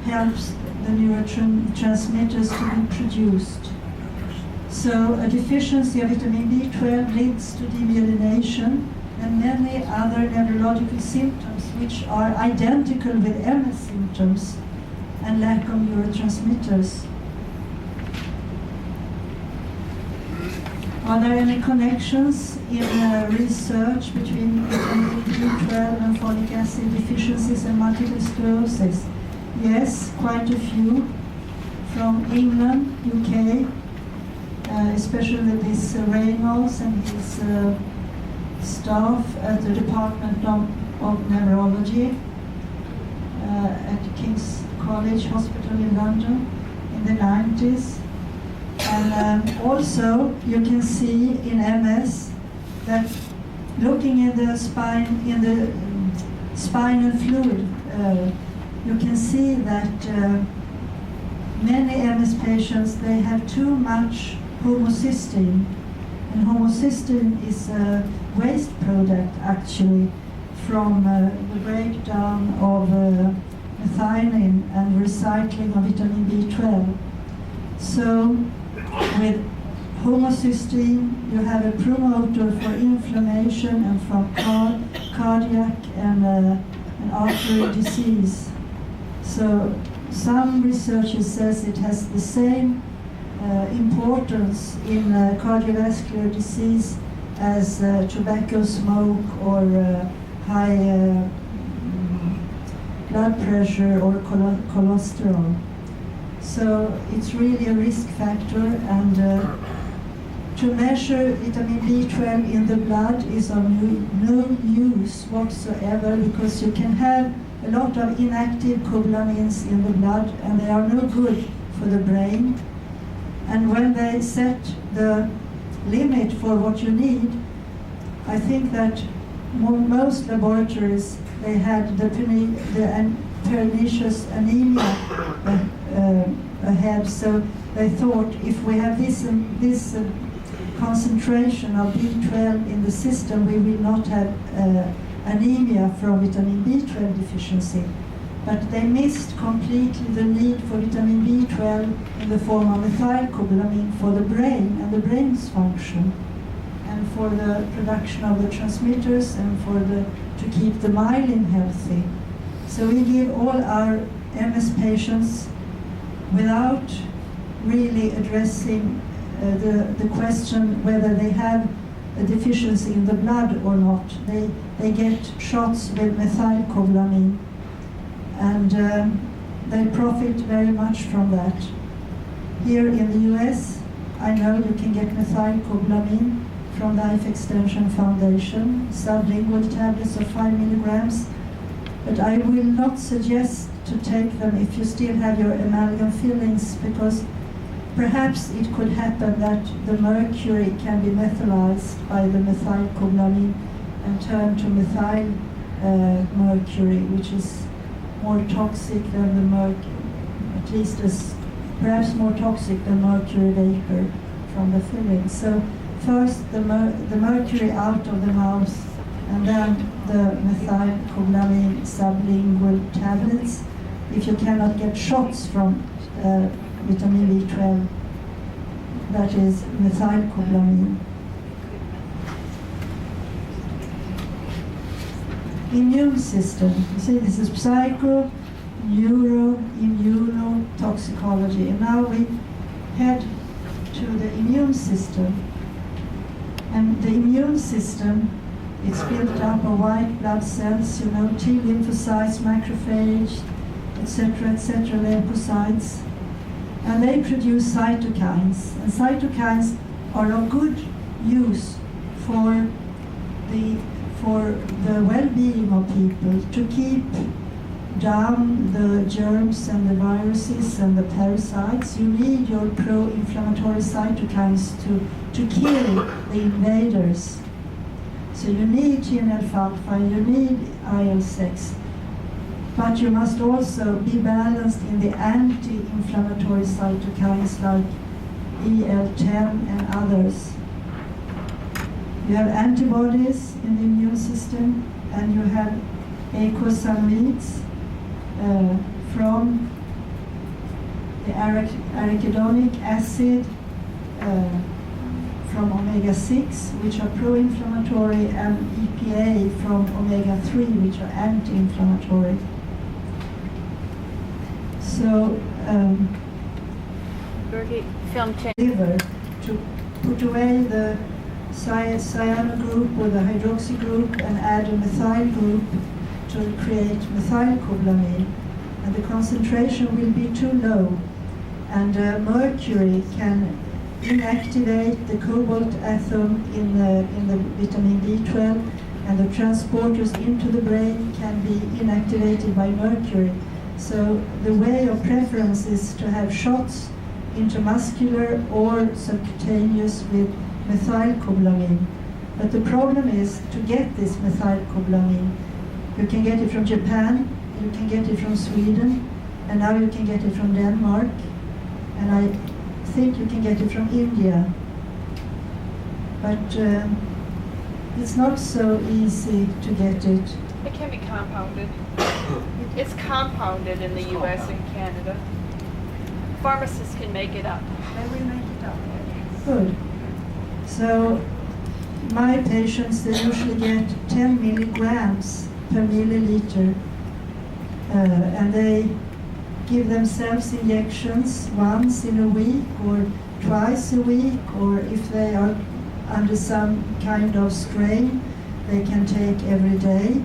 helps the neurotransmitters to be produced. So a deficiency of vitamin B12 leads to demyelination and many other neurological symptoms which are identical with MS symptoms and lack of neurotransmitters. Are there any connections in research between vitamin B12 and folic acid deficiencies and multiple sclerosis? Yes, quite a few. From England, UK, especially this Reynolds and his staff at the Department of Neurology at King's College Hospital in London in the 90s. And also you can see in MS that looking at the spine, in the spinal fluid, you can see that many MS patients, they have too much homocysteine. And homocysteine is a waste product actually from the breakdown of methionine and recycling of vitamin B12. So with homocysteine, you have a promoter for inflammation and from cardiac and artery disease. So some researchers says it has the same importance in cardiovascular disease as tobacco smoke or high blood pressure or cholesterol. So it's really a risk factor, and to measure vitamin B12 in the blood is of no use whatsoever, because you can have a lot of inactive cobalamins in the blood and they are no good for the brain. And when they set the limit for what you need, I think that most laboratories, they had the pernicious anemia ahead, so they thought if we have this concentration of B12 in the system, we will not have anemia from vitamin B12 deficiency. but they missed completely the need for vitamin B12 in the form of methylcobalamin for the brain and the brain's function, and for the production of the transmitters, and to keep the myelin healthy. So we give all our MS patients without really addressing the question whether they have a deficiency in the blood or not. They get shots with methylcobalamin, and they profit very much from that. Here in the US, I know you can get methylcobalamin from Life Extension Foundation, sublingual tablets of 5 milligrams, but I will not suggest to take them if you still have your amalgam fillings, because perhaps it could happen that the mercury can be methylized by the methylcobalamin and turn to methyl mercury, which is more toxic than the mercury, at least as perhaps more toxic than mercury vapor from the fillings. So first the mercury out of the mouth, and then the methylcobalamin sublingual tablets. If you cannot get shots from vitamin B12, that is methylcobalamin. Immune system. You see, this is psycho, neuro, immunotoxicology. And now we head to the immune system. And the immune system, it's built up of white blood cells, T lymphocytes, macrophage, etc., leukocytes. And they produce cytokines. And cytokines are of good use for the well-being of people, to keep down the germs and the viruses and the parasites. You need your pro-inflammatory cytokines to kill the invaders. So you need TNF-alpha, you need IL-6, but you must also be balanced in the anti-inflammatory cytokines like IL-10 and others. You have antibodies in the immune system, and you have eicosanoids from the arachidonic acid from omega-6, which are pro-inflammatory, and EPA from omega-3, which are anti-inflammatory. So, liver, to put away the cyano group or the hydroxy group and add a methyl group to create methylcobalamin, and the concentration will be too low, and mercury can inactivate the cobalt atom in the vitamin B12, and the transporters into the brain can be inactivated by mercury. So the way of preference is to have shots intramuscular or subcutaneous with methylcobalamin. But the problem is to get this methylcobalamin. You can get it from Japan, you can get it from Sweden, and now you can get it from Denmark, and I think you can get it from India. But it's not so easy to get it. It can be compounded. It's compounded in the US and Canada. Pharmacists can make it up. They will make it up. Good. So my patients, they usually get 10 milligrams per milliliter, and they give themselves injections once in a week or twice a week, or if they are under some kind of strain, they can take every day.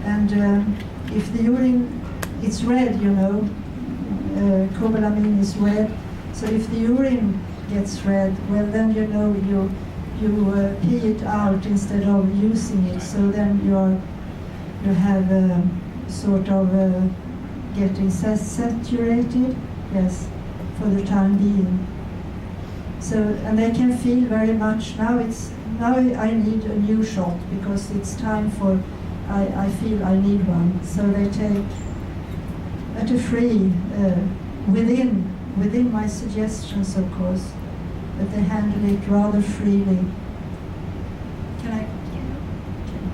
And if the urine, it's red, cobalamin is red, so if the urine gets red, well then you pee it out instead of using it, so then you have sort of getting saturated, yes, for the time being. So, and they can feel very much, now I need a new shot because it's time for, I feel I need one. So they take at a free, within my suggestions of course, but they handle it rather freely. Can I? Okay.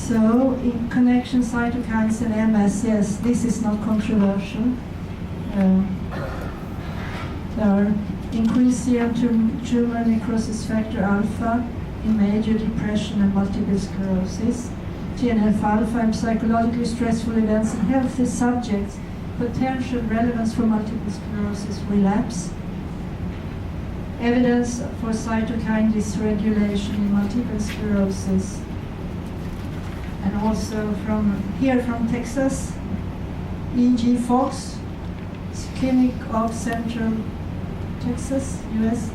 So, in connection cytokines and MS, yes, this is not controversial. There are increased serum tumor necrosis factor alpha in major depression and multiple sclerosis. TNF-alpha and psychologically stressful events in healthy subjects, potential relevance for multiple sclerosis relapse. Evidence for cytokine dysregulation in multiple sclerosis. And also from Texas, E.G. Fox, Clinic of Central Texas, US,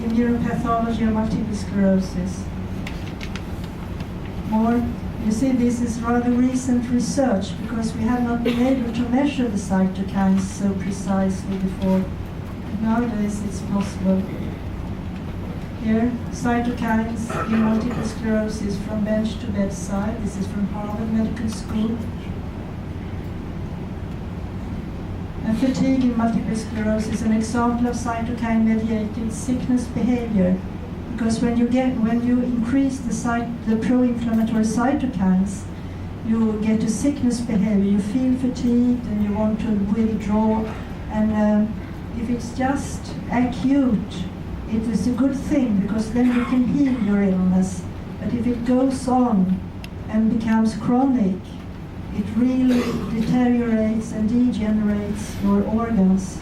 in neuropathology of multiple sclerosis. More, you see, this is rather recent research because we have not been able to measure the cytokines so precisely before. Nowadays it's possible. Here, cytokines in multiple sclerosis from bench to bedside. This is from Harvard Medical School. And fatigue in multiple sclerosis, an example of cytokine-mediated sickness behavior. Because when you increase the pro-inflammatory cytokines, you get a sickness behavior. You feel fatigued and you want to withdraw. And if it's just acute, it is a good thing because then you can heal your illness. But if it goes on and becomes chronic, it really deteriorates and degenerates your organs.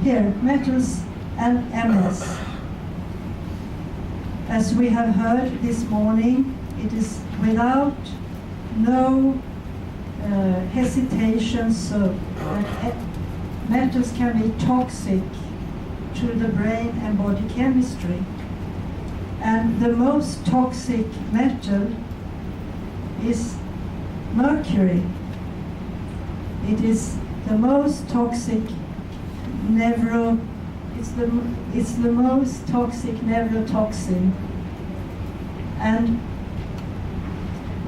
Here, metals and MS. As we have heard this morning, it is without no hesitation so that metals can be toxic to the brain and body chemistry. And the most toxic metal is mercury. It is the most toxic it's the most toxic neurotoxin. And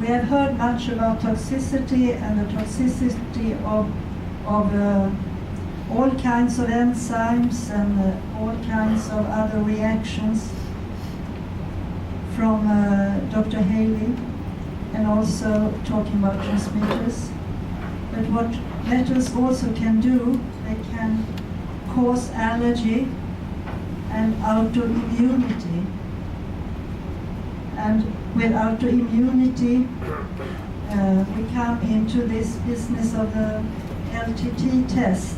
we have heard much about toxicity and the toxicity of all kinds of enzymes and all kinds of other reactions from Dr. Haley, and also talking about transmitters. But what metals also can do, they can cause allergy and autoimmunity. And with autoimmunity, we come into this business of the LTT test,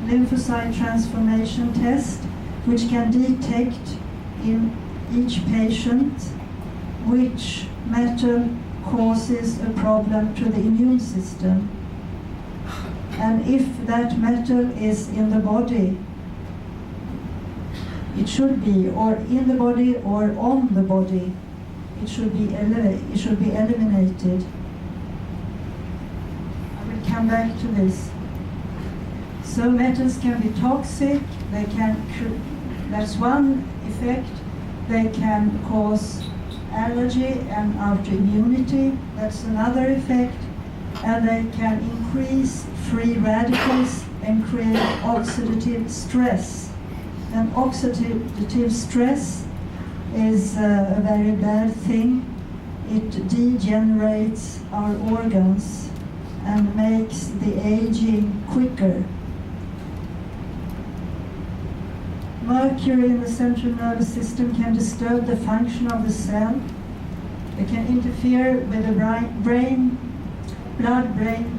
lymphocyte transformation test, which can detect in each patient which metal causes a problem to the immune system. And if that metal is in the body, it should be, or in the body or on the body, it should be eliminated. I will come back to this. So metals can be toxic, they can, that's one effect, they can cause allergy and autoimmunity, that's another effect, and they can increase free radicals and create oxidative stress. And oxidative stress is a very bad thing. It degenerates our organs and makes the aging quicker. Mercury in the central nervous system can disturb the function of the cell. It can interfere with the blood-brain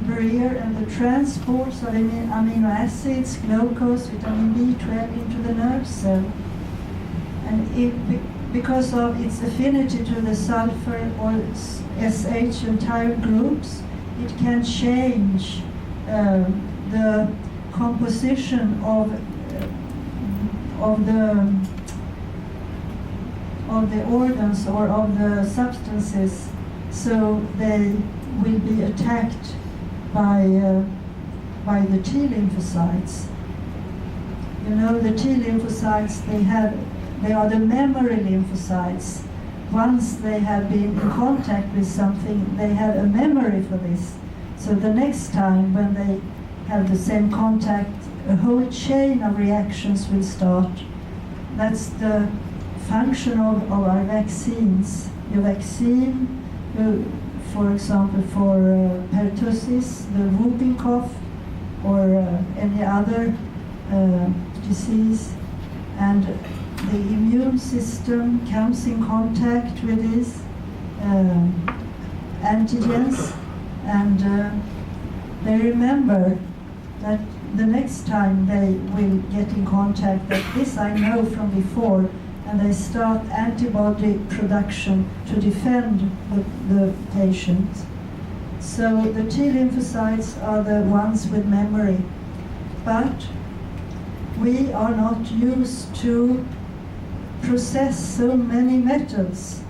barrier and the transports of amino acids, glucose, vitamin B12 into the nerve cell. And because of its affinity to the sulfur or SH and tyrosine groups, it can change the composition of the organs or of the substances, so they will be attacked by the T lymphocytes. You know, the T lymphocytes, they are the memory lymphocytes. Once they have been in contact with something, they have a memory for this. So the next time when they have the same contact, a whole chain of reactions will start. That's the function of our vaccines. the vaccine, for example, for pertussis, the whooping cough, or any other disease, and the immune system comes in contact with these antigens, and they remember that the next time they will get in contact, that this I know from before, and they start antibody production to defend the patient. So the T lymphocytes are the ones with memory. But we are not used to process so many metals.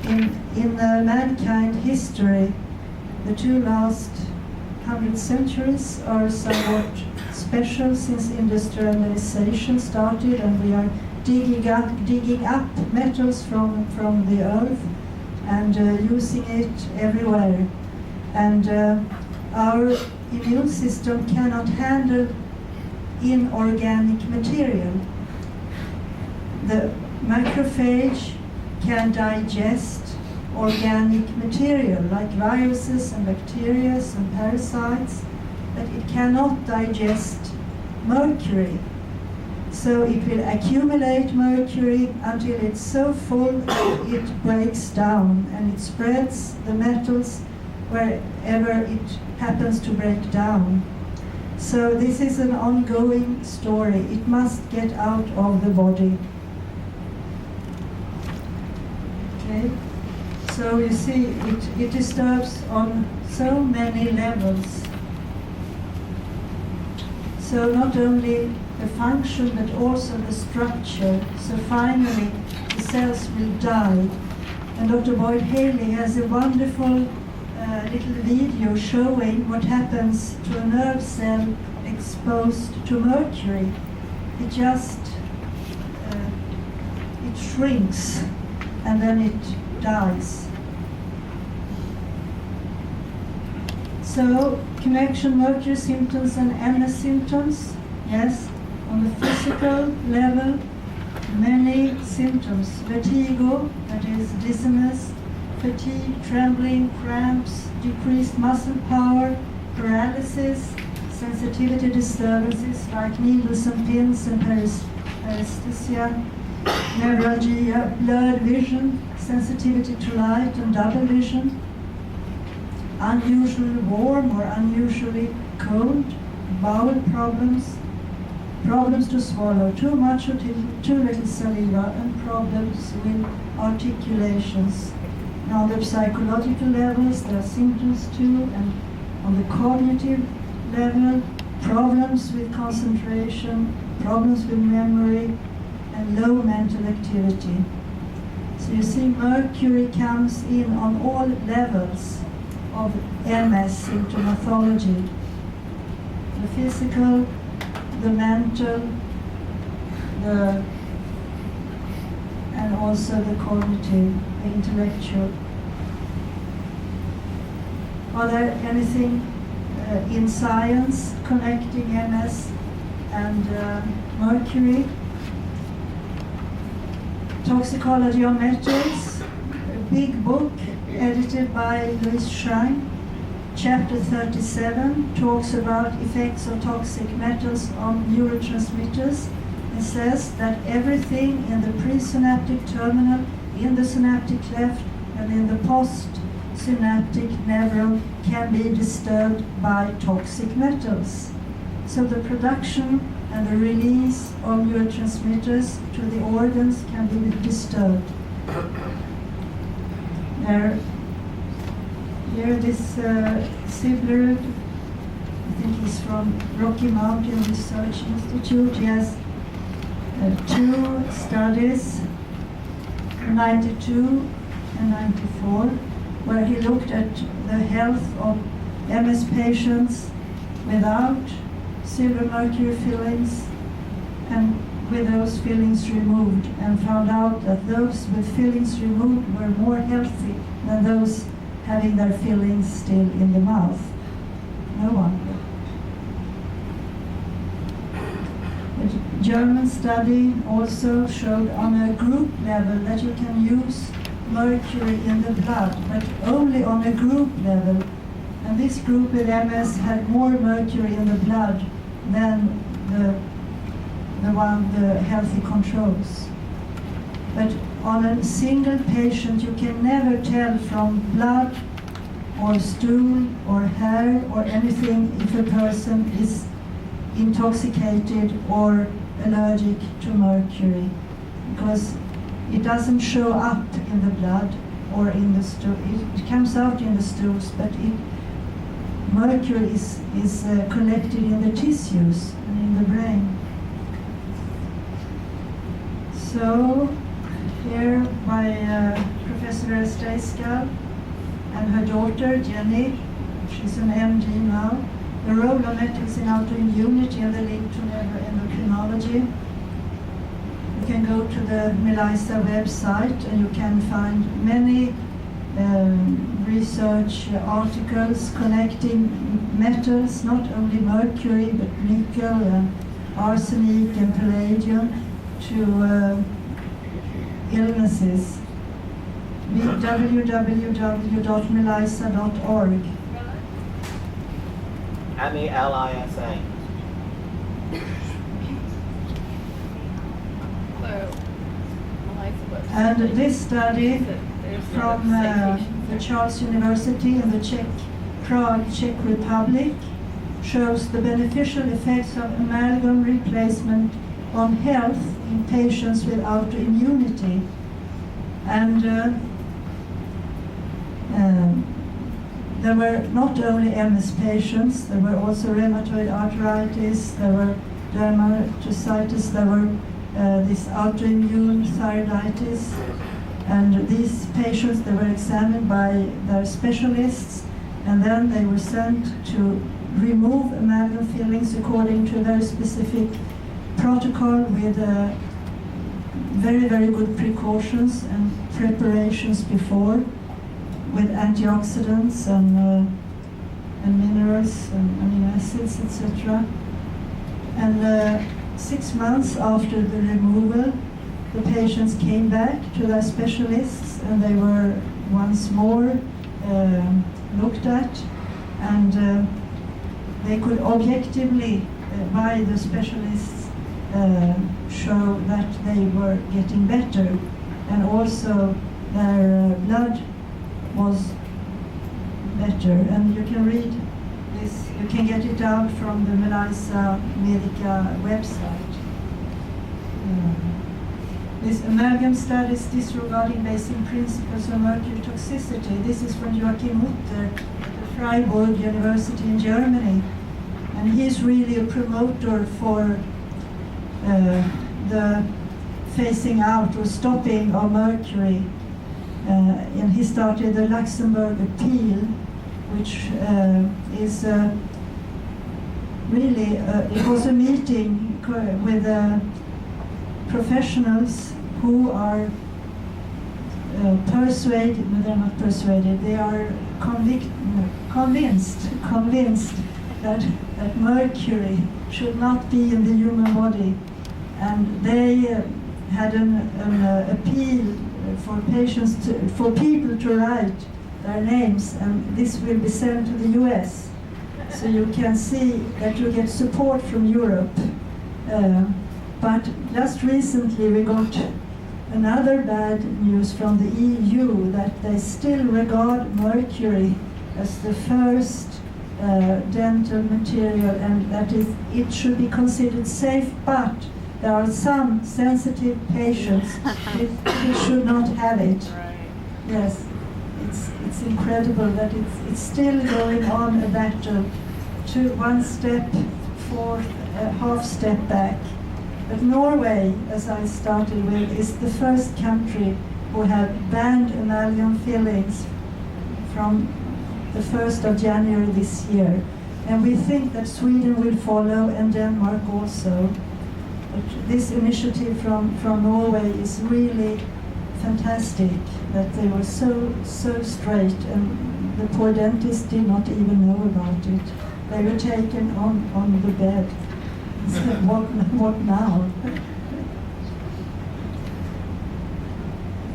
In mankind history, the two last 100 centuries are somewhat special since industrialization started, and we are digging up metals from the earth and using it everywhere. And our immune system cannot handle inorganic material. The macrophage can digest organic material like viruses and bacteria and parasites, but it cannot digest mercury. So it will accumulate mercury until it's so full that it breaks down, and it spreads the metals wherever it happens to break down. So this is an ongoing story. It must get out of the body. Okay? So you see, it disturbs on so many levels. So not only the function, but also the structure. So finally, the cells will die. And Dr. Boyd Haley has a wonderful little video showing what happens to a nerve cell exposed to mercury. It just, it shrinks, and then it dies. So, connection, mercury symptoms and MS symptoms. Yes, on the physical level, many symptoms. Vertigo, that is dizziness, fatigue, trembling, cramps, decreased muscle power, paralysis, sensitivity disturbances like needles and pins and paresthesia, neuralgia, blurred vision, sensitivity to light and double vision, unusually warm or unusually cold, bowel problems, problems to swallow, too much or too little saliva, and problems with articulations. And on the psychological levels, there are symptoms too, and on the cognitive level, problems with concentration, problems with memory, and low mental activity. So you see, mercury comes in on all levels of MS symptomatology. The physical, the mental, and also the cognitive, the intellectual. Are there anything in science connecting MS and mercury? Toxicology of Metals, a big book edited by Louis Shine. Chapter 37 talks about effects of toxic metals on neurotransmitters. It says that everything in the presynaptic terminal, in the synaptic cleft, and in the postsynaptic neuron can be disturbed by toxic metals. So the production and the release of neurotransmitters to the organs can be disturbed. Here this Sibler, I think he's from Rocky Mountain Research Institute. He has two studies, 92 and 94, where he looked at the health of MS patients without silver mercury fillings and with those fillings removed, and found out that those with fillings removed were more healthy than those having their fillings still in the mouth. No wonder. A German study also showed on a group level that you can use mercury in the blood, but only on a group level. And this group with MS had more mercury in the blood than the healthy controls. But on a single patient, you can never tell from blood or stool or hair or anything if a person is intoxicated or allergic to mercury, because it doesn't show up in the blood or in the stool. It comes out in the stools, but mercury is collected in the tissues and in the brain. So here by Professor Esteiska and her daughter Jenny, she's an MD now, the role of metals in autoimmunity and the link to neuroendocrinology. You can go to the MELISA website and you can find many research articles connecting metals, not only mercury, but nickel and arsenic and palladium, to illnesses. www.melisa.org. MELISA. And this study from the Charles University in the Prague, Czech Republic, shows the beneficial effects of amalgam replacement on health in patients with autoimmunity. And there were not only MS patients, there were also rheumatoid arthritis, there were dermatomyositis, there were this autoimmune thyroiditis. And these patients, they were examined by their specialists, and then they were sent to remove amalgam fillings according to their specific protocol with very, very good precautions and preparations before, with antioxidants and minerals and amino acids, etc. And 6 months after the removal, the patients came back to their specialists and they were once more looked at, and they could objectively, by the specialists, show that they were getting better, and also their blood was better. And you can read this, you can get it out from the Melisa Medica website. This amalgam studies disregarding basic principles of mercury toxicity. This is from Joachim Mutter at the Freiburg University in Germany. And he's really a promoter for the phasing out or stopping of mercury. And he started the Luxembourg Appeal, which is really, it was a meeting with professionals who are persuaded, no, they're not persuaded, they are convinced that mercury should not be in the human body. And they had an appeal for patients, for people to write their names, and this will be sent to the US. So you can see that you get support from Europe. But just recently we got another bad news from the EU, that they still regard mercury as the first dental material, and that it should be considered safe, but there are some sensitive patients who should not have it. Right. Yes, it's incredible that it's still going on a battle, to one step forth, half step back. But Norway, as I started with, is the first country who have banned amalgam fillings from the 1st of January this year. And we think that Sweden will follow, and Denmark also. But this initiative from Norway is really fantastic, that they were so straight, and the poor dentist did not even know about it. They were taken on the bed. What now?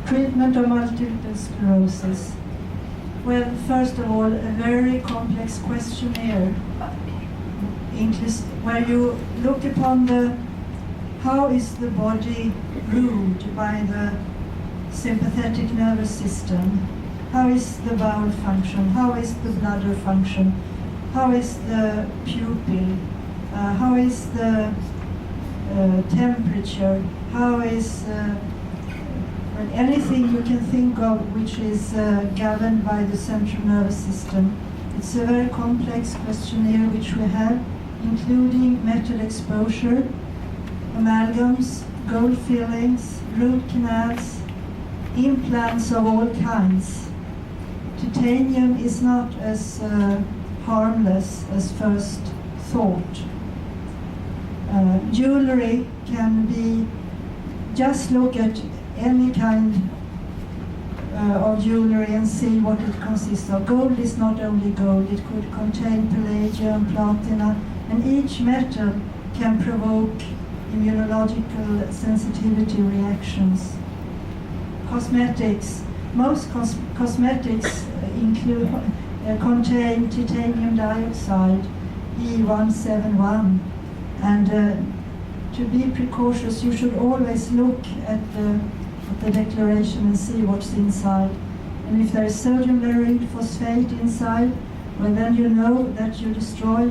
Treatment of multiple sclerosis. Well, first of all, a very complex questionnaire where you look upon how is the body ruled by the sympathetic nervous system, how is the bowel function, how is the bladder function, how is the pupil, how is the temperature, how is anything you can think of which is governed by the central nervous system. It's a very complex questionnaire which we have, including metal exposure, amalgams, gold fillings, root canals, implants of all kinds. Titanium is not as harmless as first thought. Jewelry can be, just look at any kind of jewelry and see what it consists of. Gold is not only gold, it could contain palladium, platina, and each metal can provoke immunological sensitivity reactions. Cosmetics. Most cosmetics contain titanium dioxide, E171, and to be precautious, you should always look at the declaration and see what's inside. And if there is sodium lauryl phosphate inside, well, then you know that you destroy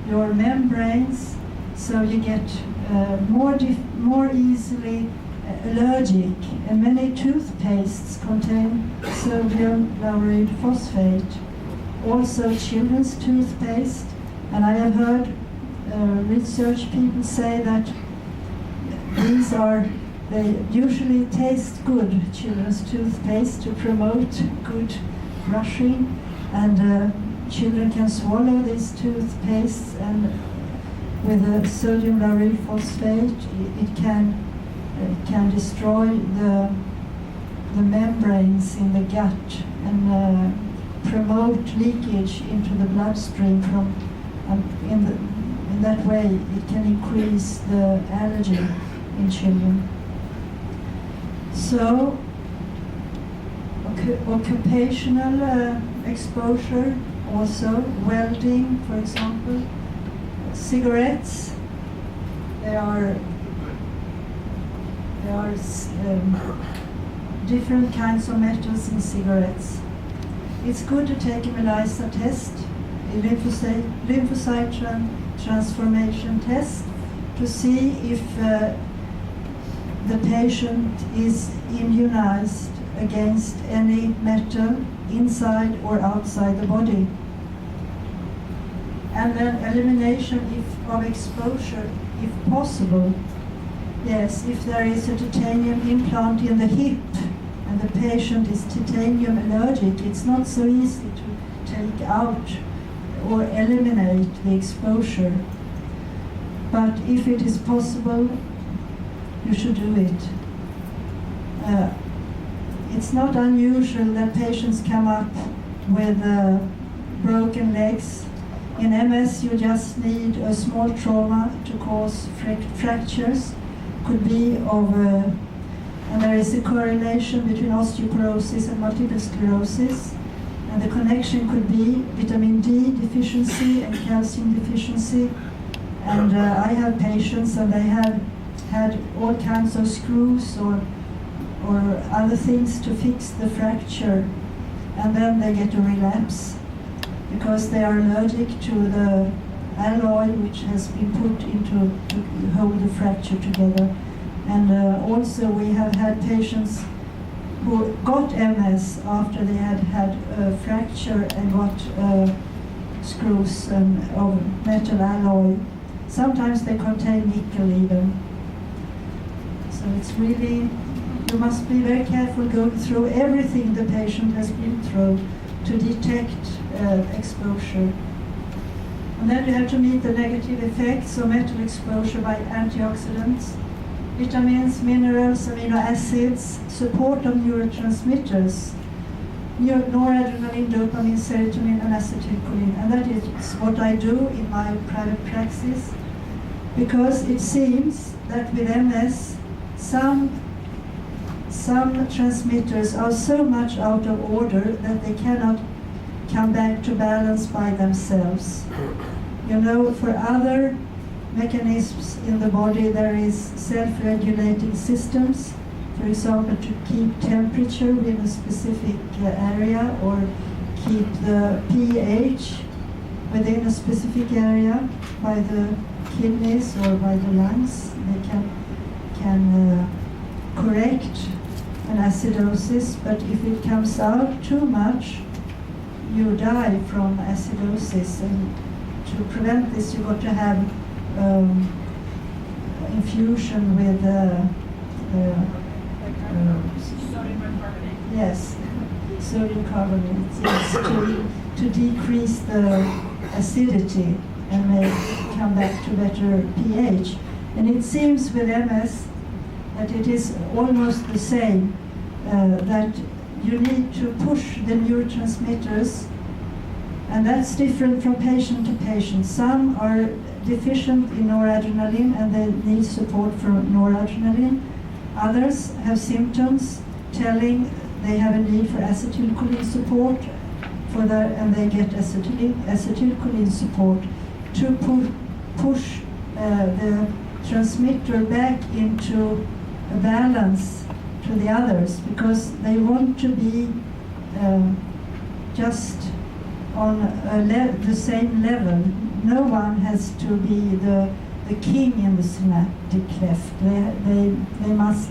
your membranes, so you get more easily allergic. And many toothpastes contain sodium lauryl phosphate. Also children's toothpaste, and I have heard research people say that they usually taste good, children's toothpaste, to promote good brushing, and children can swallow these toothpastes, and with the sodium lauryl phosphate it can destroy the membranes in the gut and promote leakage into the bloodstream from in that way it can increase the allergy in children. So occupational exposure, also welding, for example, cigarettes, there are different kinds of metals in cigarettes. It's good to take a ELISA test, a lymphocyte transformation test, to see if the patient is immunized against any metal inside or outside the body. And then elimination of exposure, if possible. Yes, if there is a titanium implant in the hip and the patient is titanium allergic, it's not so easy to take out or eliminate the exposure. But if it is possible, you should do it. It's not unusual that patients come up with broken legs. In MS, you just need a small trauma to cause fractures. Could be of, and there is a correlation between osteoporosis and multiple sclerosis. And the connection could be vitamin D deficiency and calcium deficiency. And I have patients and they have had all kinds of screws or other things to fix the fracture, and then they get a relapse because they are allergic to the alloy which has been put into to hold the fracture together. And also we have had patients who got MS after they had had a fracture and got screws of metal alloy. Sometimes they contain nickel even. So it's really, you must be very careful going through everything the patient has been through to detect exposure. And then you have to meet the negative effects of metal exposure by antioxidants, vitamins, minerals, amino acids, support of neurotransmitters, noradrenaline, dopamine, serotonin, and acetylcholine. And that is what I do in my private praxis. because it seems that with MS, some transmitters are so much out of order that they cannot come back to balance by themselves. You know, for other mechanisms in the body, there is self-regulating systems, for example, to keep temperature in a specific area or keep the pH within a specific area by the kidneys or by the lungs. They can correct an acidosis, but if it comes out too much, you die from acidosis. And to prevent this, you've got to have infusion with yes, sodium carbonate, yes, to decrease the acidity and may come back to better pH. And it seems with MS that it is almost the same, that you need to push the neurotransmitters, and that's different from patient to patient. Some are deficient in noradrenaline and they need support from noradrenaline. Others have symptoms telling they have a need for acetylcholine support for that, and they get acetylcholine support to push the transmitter back into a balance to the others, because they want to be just on the same level. No one has to be the king in the synaptic cleft. They must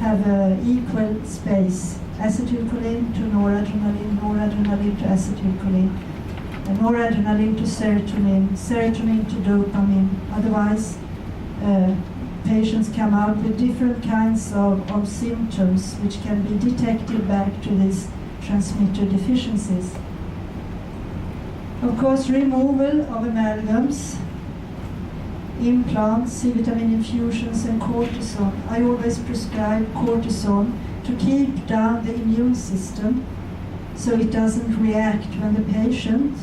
have equal space. Acetylcholine to noradrenaline, noradrenaline to acetylcholine, and noradrenaline to serotonin, serotonin to dopamine. Otherwise, patients come out with different kinds of symptoms which can be detected back to these transmitter deficiencies. Of course, removal of amalgams, implants, C vitamin infusions, and cortisone. I always prescribe cortisone to keep down the immune system so it doesn't react when the patient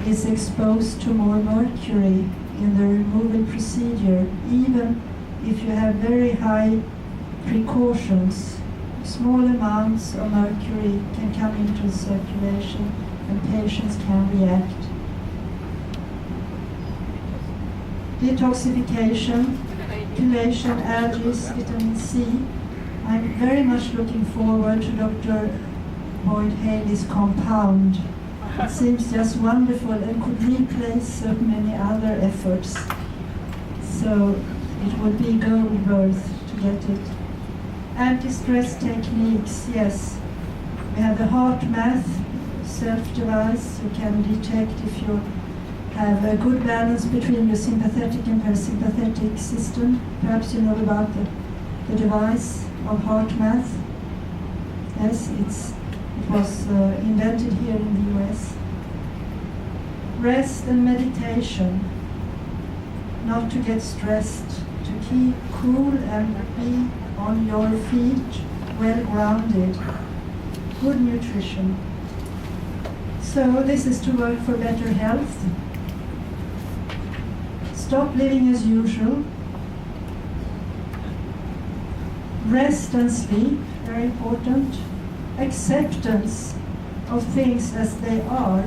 is exposed to more mercury in the removal procedure. Even if you have very high precautions, small amounts of mercury can come into circulation and patients can react. Detoxification, chelation, algae, vitamin C. I'm very much looking forward to Dr. Boyd Haley's compound. It seems just wonderful and could replace so many other efforts. So it would be gold worth to get it. Anti-stress techniques, yes. We have the heart math self-device. You can detect if you have a good balance between your sympathetic and parasympathetic system. Perhaps you know about the device of heart math. Yes, it was invented here in the US. Rest and meditation. Not to get stressed, to keep cool and be on your feet, well grounded. Good nutrition. So this is to work for better health. Stop living as usual. Rest and sleep, very important. Acceptance of things as they are,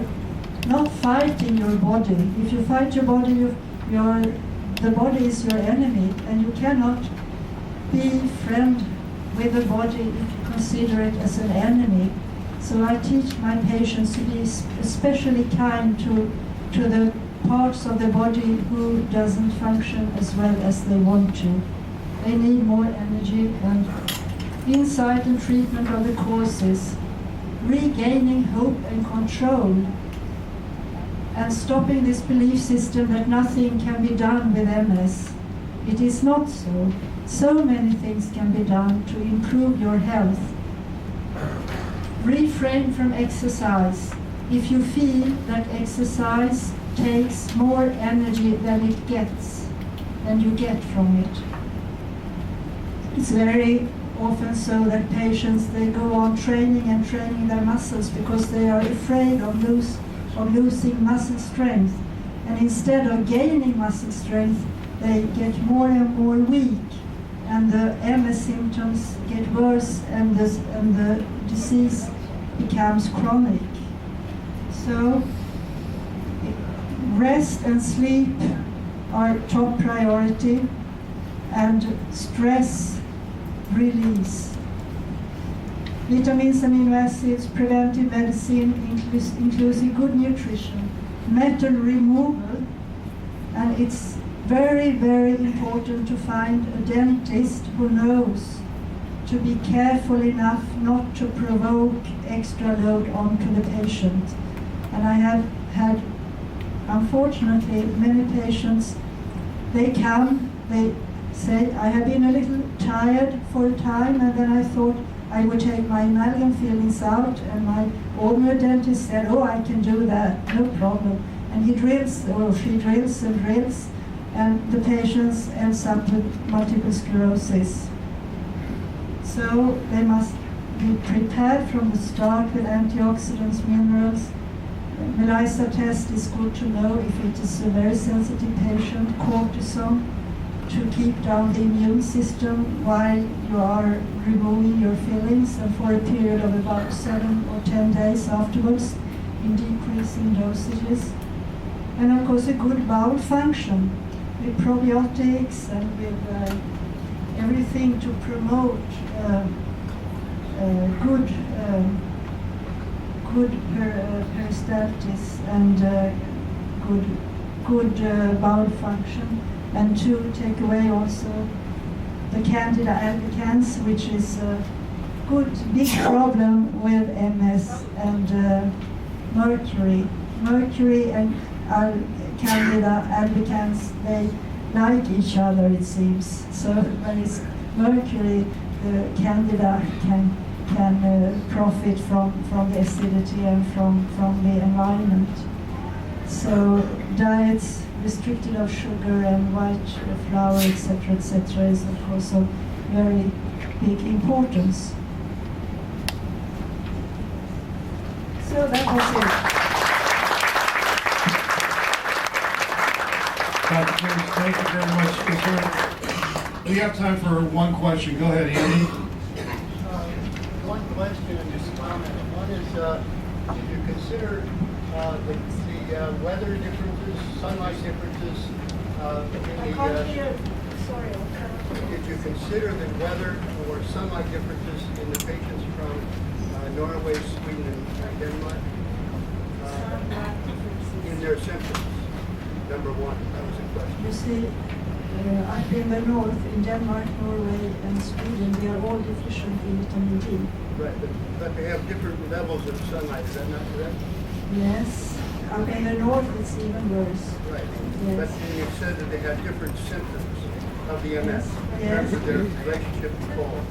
not fighting your body. If you fight your body, the body is your enemy, and you cannot be friend with the body if you consider it as an enemy. So I teach my patients to be especially kind to the parts of the body who doesn't function as well as they want to. They need more energy, and insight and treatment of the causes, regaining hope and control, and stopping this belief system that nothing can be done with MS. It is not so. So many things can be done to improve your health. Refrain from exercise. If you feel that exercise takes more energy than it gets, than you get from it. It's very often so that patients, they go on training and training their muscles because they are afraid of losing muscle strength. And instead of gaining muscle strength, they get more and more weak, and the MS symptoms get worse, and the disease becomes chronic. So rest and sleep are top priority, and stress release. Vitamins, amino acids, preventive medicine, including good nutrition, metal removal, and it's very, very important to find a dentist who knows to be careful enough not to provoke extra load onto the patient. And I have had, unfortunately, many patients, they come, they say, I have been a little tired for a time, and then I thought I would take my amalgam fillings out, and my ordinary dentist said, oh, I can do that, no problem. And he drills, or she drills and drills, and the patients ends up with multiple sclerosis. So they must be prepared from the start with antioxidants, minerals. ELISA test is good to know if it is a very sensitive patient. Cortisone to keep down the immune system while you are removing your fillings, and for a period of about 7 or 10 days afterwards in decreasing dosages. And of course a good bowel function with probiotics and with everything to promote good peristaltis and good bowel function, and to take away also the Candida albicans, which is a big problem with MS, and mercury. Mercury and Candida albicans, they like each other, it seems. So when it's mercury, the Candida can profit from the acidity and from the environment. So diets restricted of sugar and white flour, etc., is of course of very big importance. So that was it. Dr. Brunes, thank you very much. We have time for one question. Go ahead, Andy. One question and just a comment. One is, did you consider the weather differences, sunlight differences I can't hear. Sorry, I'll turn off. Did you consider the weather or sunlight differences in the patients from Norway, Sweden, and Denmark in their symptoms? Number one, that was a question. You see, up in the north, in Denmark, Norway, and Sweden, they are all deficient in vitamin D. Right, but they have different levels of sunlight, is that not correct? Yes. Up in the north, it's even worse. Right. Yes. But you said that they had different symptoms of the MS in Yes. terms of their relationship to cold.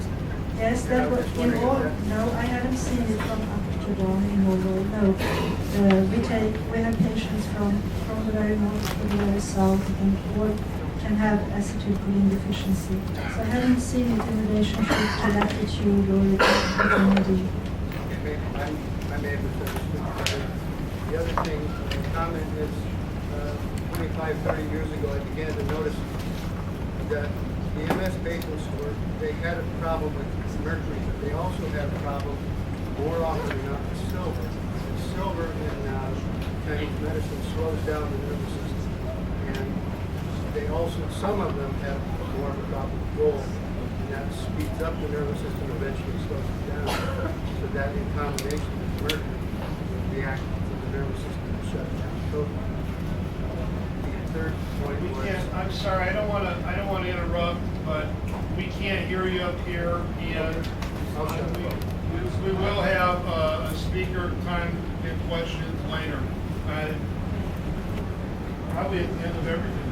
Yes, And that I was just in wondering all. if that- No, I haven't seen it from Amsterdam in Norway. No, we have patients from the very north to the very south, and all can have acetylcholine deficiency. So I haven't seen it in relationship to latitude or vitamin D. Okay, I may have misunderstood. The other thing, the comment is, 25, 30 years ago, I began to notice that the MS patients they had a problem with mercury, but they also had a problem more often than not with silver. And silver in Chinese medicine slows down the nervous system. And they also, some of them have more of a problem with gold, and that speeds up the nervous system, eventually slows it down. So that in combination with mercury will react to the nervous system and shut it down totally. The third point We was. can't, I'm sorry, I don't want to interrupt, but we can't hear you up here, and we will have a speaker time to get questions later. Probably at the end of everything.